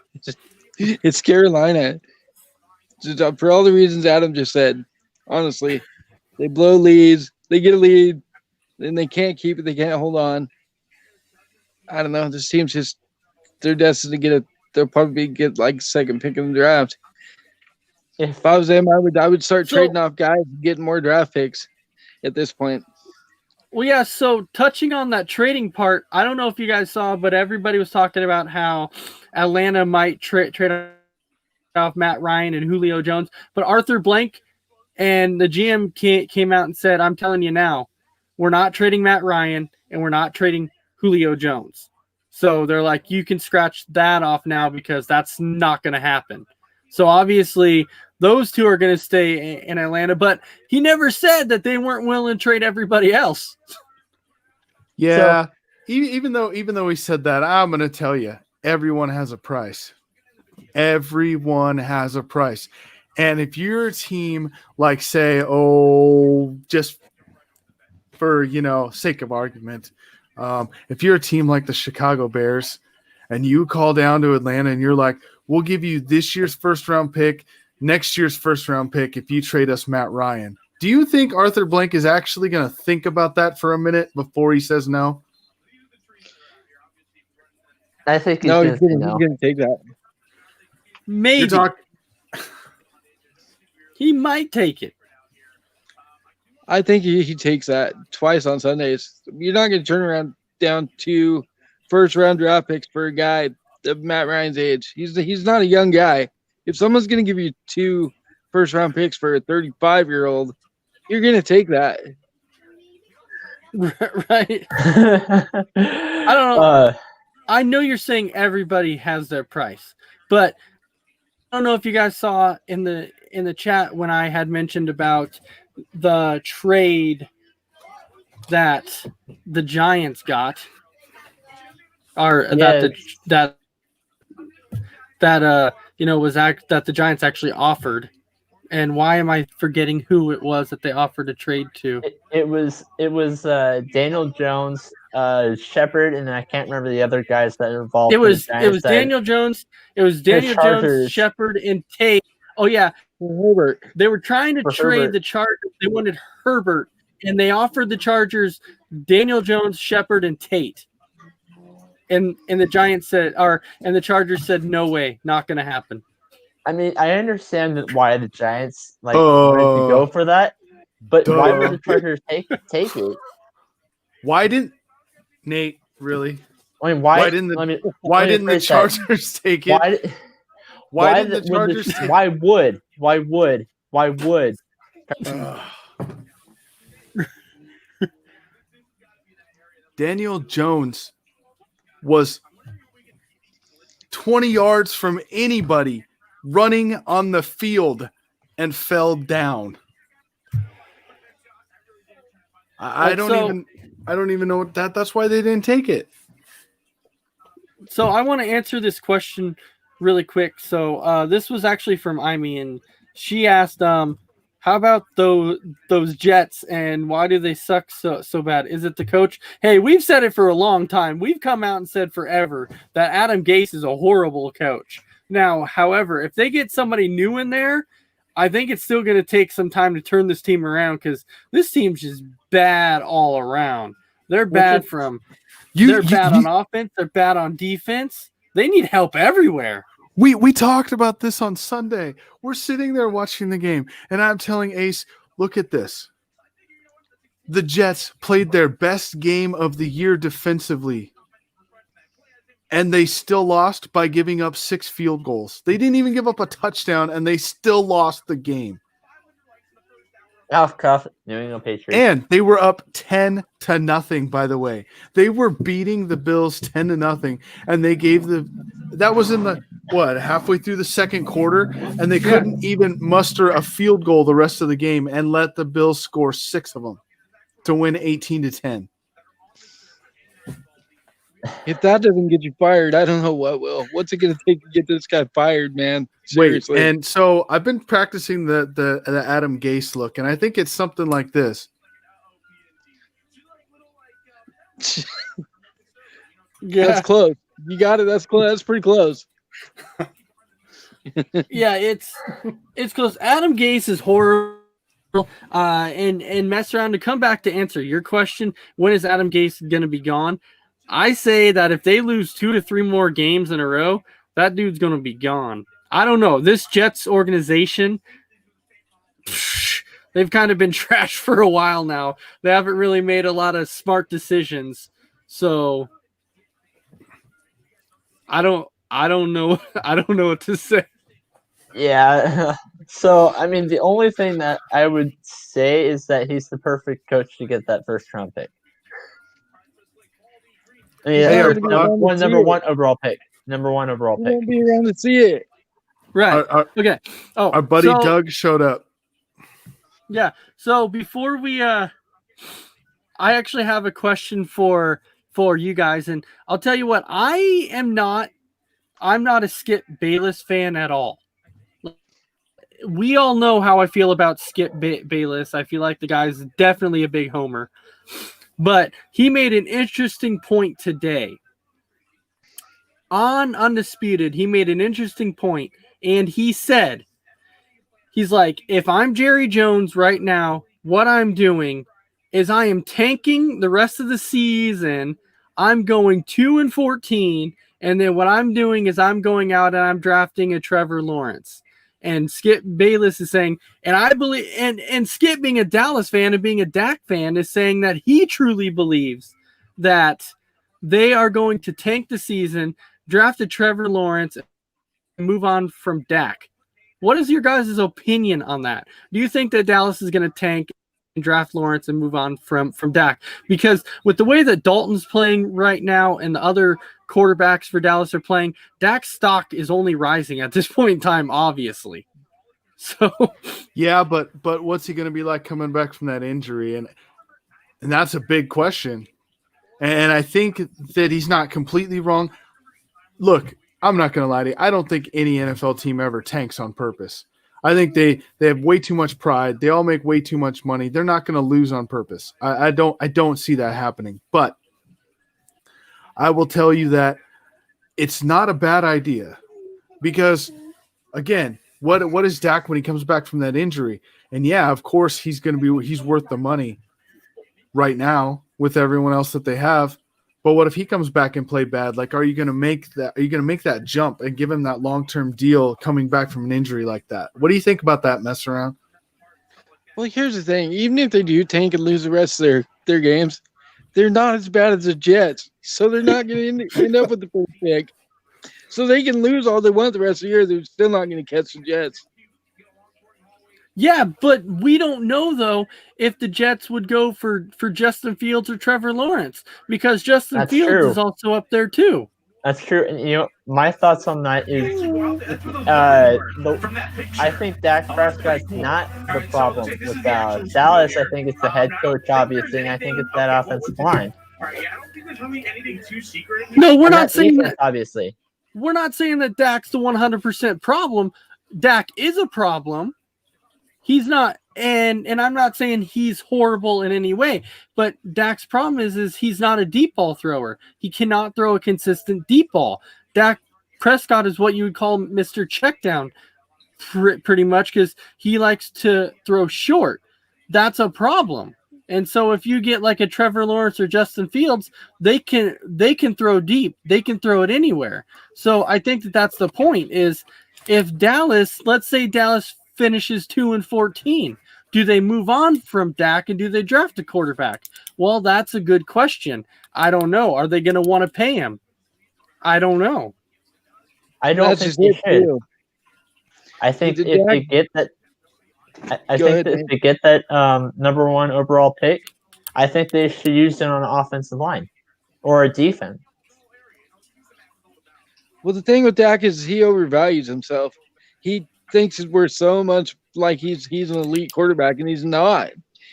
It's Carolina. Just, for all the reasons Adam just said, honestly, they blow leads, they get a lead, then they can't keep it, they can't hold on. I don't know. This team's just, they're destined to they'll probably get like second pick in the draft. If I was them, I would start trading off guys and getting more draft picks at this point.
Well, yeah, so touching on that trading part, I don't know if you guys saw, but everybody was talking about how Atlanta might trade off Matt Ryan and Julio Jones. But Arthur Blank and the GM came out and said, I'm telling you now, we're not trading Matt Ryan and we're not trading Julio Jones. So they're like, you can scratch that off now because that's not going to happen. So obviously those two are going to stay in Atlanta, but he never said that they weren't willing to trade everybody else.
Yeah. So, even though he said that, I'm going to tell you, everyone has a price. Everyone has a price. And if you're a team like, say, just for, sake of argument, if you're a team like the Chicago Bears and you call down to Atlanta and you're like, we'll give you this year's first-round pick, next year's first-round pick if you trade us Matt Ryan. Do you think Arthur Blank is actually going to think about that for a minute before he says no?
I think he's
going to take that.
Maybe. He might take it.
I think he takes that twice on Sundays. You're not going to turn around down 2 first-round draft picks for a guy of Matt Ryan's age. He's not a young guy. If someone's going to give you 2 first-round picks for a 35-year-old, you're going to take that.
Right. I don't know. I know you're saying everybody has their price, but I don't know if you guys saw in the chat when I had mentioned about the trade that the Giants got, or that the Giants actually offered. And why am I forgetting who it was that they offered a trade to?
It was Daniel Jones, Shepard, and I can't remember the other guys that are involved.
It was Daniel Jones. It was Daniel Jones, Shepard, and Tate. Oh yeah,
Herbert.
They were trying to trade
Herbert.
the Chargers. They wanted Herbert, and they offered the Chargers Daniel Jones, Shepard, and Tate. And the Giants said, and the Chargers said, no way, not going to happen.
I mean, I understand why the Giants wanted to go for that, but why would the Chargers take it?
Why didn't Nate really?
I mean,
Why didn't the Chargers take it? Why didn't the Chargers take it?
Why would?
Daniel Jones was 20 yards from anybody running on the field and fell down. I don't even know what that's why they didn't take it.
So I want to answer this question really quick. So this was actually from Amy, and she asked, how about those Jets, and why do they suck so bad? Is it the coach? Hey, we've said it for a long time. We've come out and said forever that Adam Gase is a horrible coach. Now, however, if they get somebody new in there, I think it's still going to take some time to turn this team around, because this team's just bad all around. They're bad they're bad on offense. They're bad on defense. They need help everywhere.
We talked about this on Sunday. We're sitting there watching the game, and I'm telling Ace, look at this. The Jets played their best game of the year defensively, and they still lost by giving up 6 field goals. They didn't even give up a touchdown, and they still lost the game.
Cuff, New England Patriots.
And they were up 10-0, by the way. They were beating the Bills 10-0, and they gave that was in the halfway through the second quarter, and they couldn't even muster a field goal the rest of the game and let the Bills score 6 of them to win 18-10.
If that doesn't get you fired, I don't know what will. What's it going to take to get this guy fired, man? Seriously.
Wait, and so I've been practicing the Adam Gase look, and I think it's something like this.
Yeah,
that's close. You got it. That's close. That's pretty close.
Yeah, it's close. Adam Gase is horrible. And mess around. To come back to answer your question, when is Adam Gase going to be gone? I say that if they lose 2 to 3 more games in a row, that dude's going to be gone. I don't know. This Jets organization, they've kind of been trashed for a while now. They haven't really made a lot of smart decisions. So I don't know. I don't know what to say.
Yeah. So, I mean, the only thing that I would say is that he's the perfect coach to get that first round pick. I mean, number one overall pick. Number 1 overall pick.
Won't be around to see it.
Right. Okay. Oh,
our buddy Doug showed up.
Yeah. So before we, I actually have a question for you guys, and I'll tell you what, I'm not a Skip Bayless fan at all. We all know how I feel about Skip Bayless. I feel like the guy's definitely a big homer. But he made an interesting point today. On Undisputed, he made an interesting point, and he said, he's like, if I'm Jerry Jones right now, what I'm doing is I am tanking the rest of the season. I'm going 2-14, and then what I'm doing is I'm going out and I'm drafting a Trevor Lawrence. And Skip Bayless is saying, and I believe, and Skip being a Dallas fan and being a Dak fan is saying that he truly believes that they are going to tank the season, drafted Trevor Lawrence and move on from Dak. What is your guys' opinion on that? Do you think that Dallas is going to tank and draft Lawrence and move on from Dak? Because with the way that Dalton's playing right now and the other quarterbacks for Dallas are playing, Dak's stock is only rising at this point in time, obviously. So
Yeah, but what's he going to be like coming back from that injury? And that's a big question. And I think that he's not completely wrong. Look, I'm not going to lie to you. I don't think any NFL team ever tanks on purpose. I think they have way too much pride. They all make way too much money. They're not going to lose on purpose. I don't see that happening. But I will tell you that it's not a bad idea because, again, what is Dak when he comes back from that injury? And yeah, of course he's worth the money right now with everyone else that they have. But what if he comes back and play bad? Like, are you going to make that jump and give him that long-term deal coming back from an injury like that? What do you think about that mess around?
Well, here's the thing. Even if they do tank and lose the rest of their games, they're not as bad as the Jets. So they're not going to end up with the first pick. So they can lose all they want the rest of the year. They're still not going to catch the Jets.
yeah, but we don't know though if the Jets would go for Justin Fields or Trevor Lawrence because Justin
That's
Fields
true.
is also up there too.
That's true. And my thoughts on that is, I think Dak Prescott's not the problem with Dallas. Dallas, I think it's the head coach, obviously, and I think it's that offensive line.
No, we're
And
not
that
saying
defense,
that.
obviously.
We're not saying that Dak's the 100% problem. Dak is a problem. He's not, and I'm not saying he's horrible in any way, but Dak's problem is he's not a deep ball thrower. He cannot throw a consistent deep ball. Dak Prescott is what you would call Mr. Checkdown, pretty much, because he likes to throw short. That's a problem. And so if you get like a Trevor Lawrence or Justin Fields, they can throw deep. They can throw it anywhere. So I think that's the point is if Dallas, let's say Dallas finishes 2-14, do they move on from Dak and do they draft a quarterback? Well, that's a good question. I don't know. Are they going to want to pay him? I don't know.
I don't
That's
think
just
they
it,
should.
too.
I think
Did
if they
Dak-
get that, I
Go
think
ahead,
that
man.
if they get that number 1 overall pick, I think they should use it on an offensive line or a defense.
Well, the thing with Dak is he overvalues himself. He thinks he's worth so much, like he's an elite quarterback, and he's not.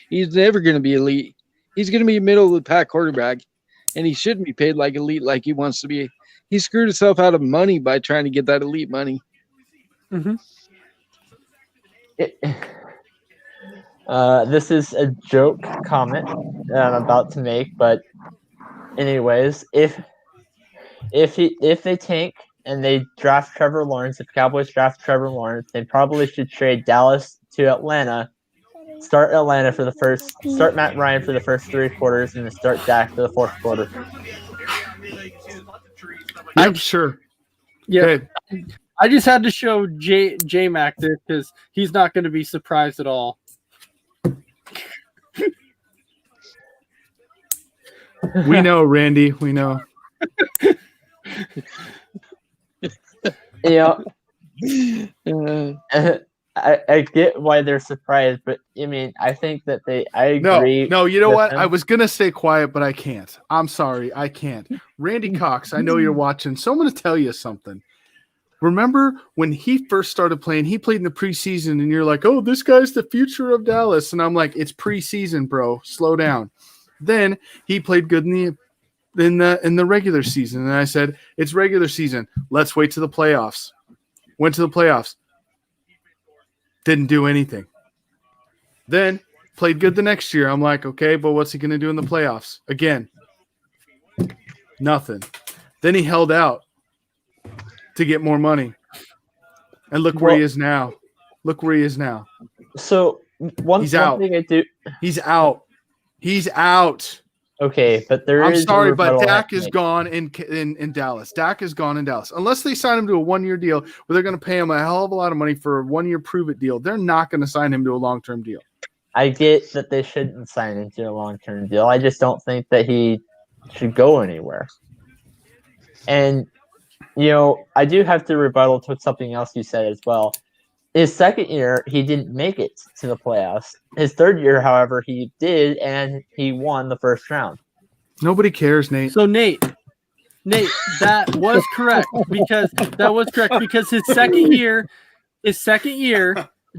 He's never going to be elite. He's going to be a middle of the pack quarterback, and he shouldn't be paid like elite like he wants to be. He screwed himself out of money by trying to get that elite money.
This is a joke comment that I'm about to make, but anyways, if they tank and they draft Trevor Lawrence, if Cowboys draft Trevor Lawrence, they probably should trade Dallas to Atlanta, start Matt Ryan for the first 3 quarters, and then start Dak for the 4th quarter.
I'm sure.
Yeah.
Okay.
I just had to show J Mac this because he's not going to be surprised at all.
We know, Randy. We know.
I get why they're surprised, but I mean, I think that I agree.
No, you know
with
what?
them.
I was gonna stay quiet, but I can't. I'm sorry, I can't. Randy Cox, I know you're watching, so I'm gonna tell you something. Remember when he first started playing, he played in the preseason, and you're like, oh, this guy's the future of Dallas. And I'm like, it's preseason, bro. Slow down. Then he played good in the regular season. And I said, it's regular season. Let's wait to the playoffs. Went to the playoffs. Didn't do anything. Then played good the next year. I'm like, okay, but what's he going to do in the playoffs? Again, nothing. Then he held out to get more money. And look where he is now. Look where he is now.
So one
out.
thing I do.
He's out. He's out.
Okay, but there
I'm
is.
sorry,
a
but
rebuttal I have
Dak
to
is
make.
gone in Dallas. Dak is gone in Dallas. Unless they sign him to a 1-year deal where they're going to pay him a hell of a lot of money for a 1-year prove-it deal, they're not going to sign him to a long-term deal.
I get that they shouldn't sign him to a long-term deal. I just don't think that he should go anywhere. And I do have to rebuttal to something else you said as well. His second year, he didn't make it to the playoffs. His third year, however, he did, and he won the first round.
Nobody cares, Nate.
So Nate, that was correct because his second year,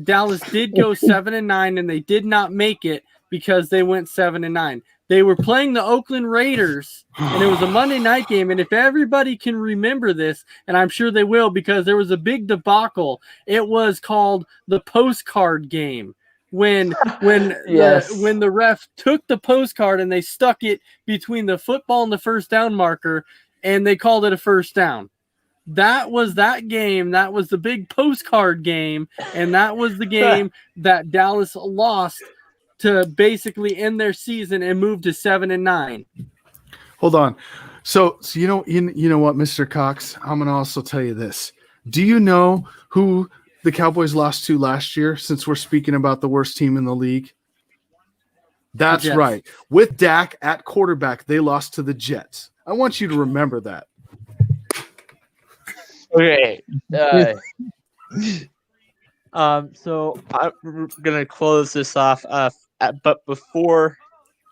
Dallas did go 7-9, and they did not make it because they went 7-9. They were playing the Oakland Raiders, and it was a Monday night game. And if everybody can remember this, and I'm sure they will, because there was a big debacle. It was called the postcard game. When
Yes.
when the ref took the postcard and they stuck it between the football and the first down marker, and they called it a first down. That was that game. That was the big postcard game, and that was the game that Dallas lost to basically end their season and move to 7-9.
Hold on. So you know what, Mr. Cox? I'm gonna also tell you this. Do you know who the Cowboys lost to last year? Since we're speaking about the worst team in the league, that's
Jets.
right. With Dak at quarterback, they lost to the Jets. I want you to remember that.
Okay. So I'm gonna close this off. But before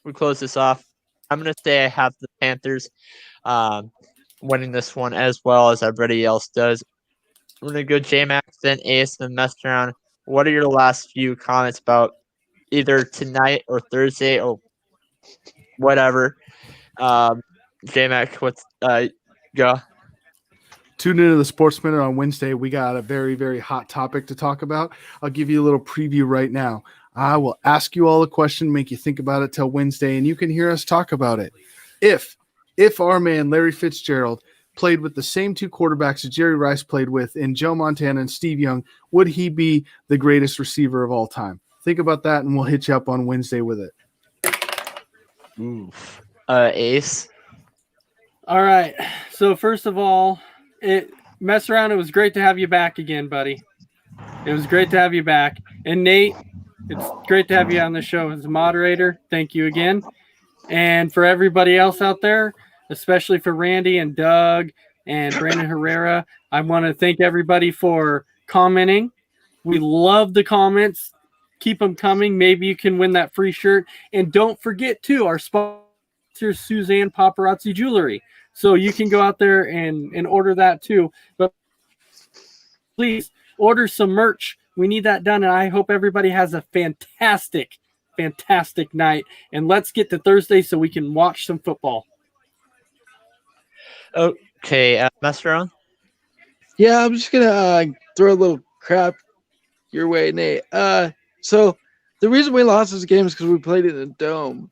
we close this off, I'm gonna say I have the Panthers winning this one as well as everybody else does. We're gonna go J-Max, then Ace, then mess around. What are your last few comments about either tonight or Thursday or whatever? J-Max, what's go?
Tune into the Sports Minute on Wednesday. We got a very, very hot topic to talk about. I'll give you a little preview right now. I will ask you all a question, make you think about it till Wednesday, and you can hear us talk about it. If our man Larry Fitzgerald played with the same two quarterbacks that Jerry Rice played with in Joe Montana and Steve Young, would he be the greatest receiver of all time? Think about that, and we'll hit you up on Wednesday with it.
Ace.
All right. So first of all, mess around. It was great to have you back again, buddy. It was great to have you back. And Nate, it's great to have you on the show as a moderator. Thank you again. And for everybody else out there, especially for Randy and Doug and Brandon Herrera, I want to thank everybody for commenting. We love the comments. Keep them coming. Maybe you can win that free shirt. And don't forget, too, our sponsor, Suzanne Paparazzi Jewelry. So you can go out there and order that, too. But please order some merch. We need that done, and I hope everybody has a fantastic, fantastic night. And let's get to Thursday so we can watch some football.
Okay, mess around.
Yeah, I'm just gonna throw a little crap your way, Nate. So the reason we lost this game is because we played in a dome.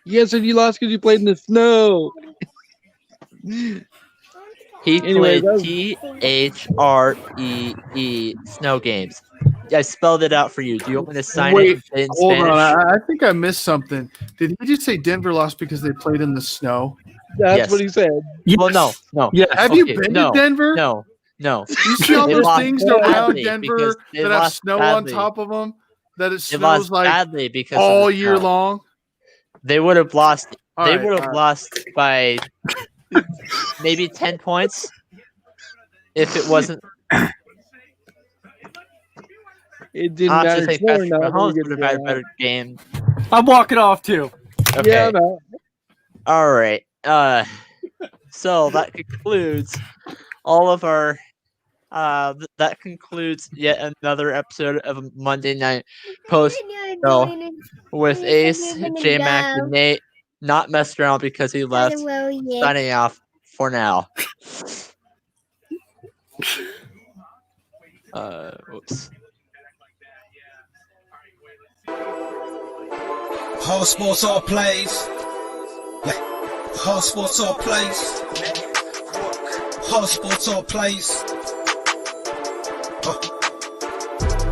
You guys said you lost because you played in the snow.
He
Anyway,
played THREE snow games. I spelled it out for you. Do you want me to sign
Wait,
it in
hold
Spanish?
on. I think I missed something. Did he just say Denver lost because they played in the snow?
That's
Yes.
what he said.
Well, no.
Yes.
Have you
Okay,
been
no,
to Denver?
No.
You see all
They
those
lost
things around
badly
Denver
because they
that have
lost
snow
badly.
on top of them? That it
They
snows
lost
like
badly because of
all
the
year
snow.
long?
They would have lost.
All
They
right,
would
all
have
right.
lost by maybe 10 points if it wasn't.
It didn't
I
matter.
think
Snowing
Patrick
now,
Mahomes
we
would have
get
had a
that.
better game.
I'm walking off, too.
Okay.
Yeah, no.
All right. So that concludes all of our. That concludes yet another episode of Monday Night Post Show with Ace, J Mac, and Nate. Not messed around because he left. Signing off for now. Oops.
All sports, all plays. Yeah. All sports, all plays. All sports, all plays.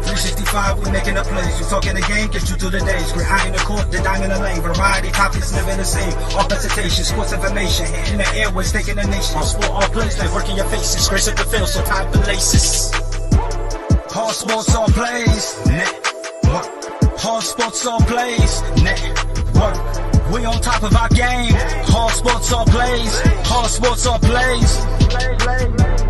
365, we making a plays. You talking the game, get you through the days. Great eye in the court, the dime in the lane. Variety, topics, living the same. All presentation, sports information. In the airways, taking the nation. All sport, all plays, like working your faces. Grace at the field, so tie the laces. All sports, all plays. Network. All sports, all plays. Network. We on top of our game. All sports all blaze. All sports all blaze.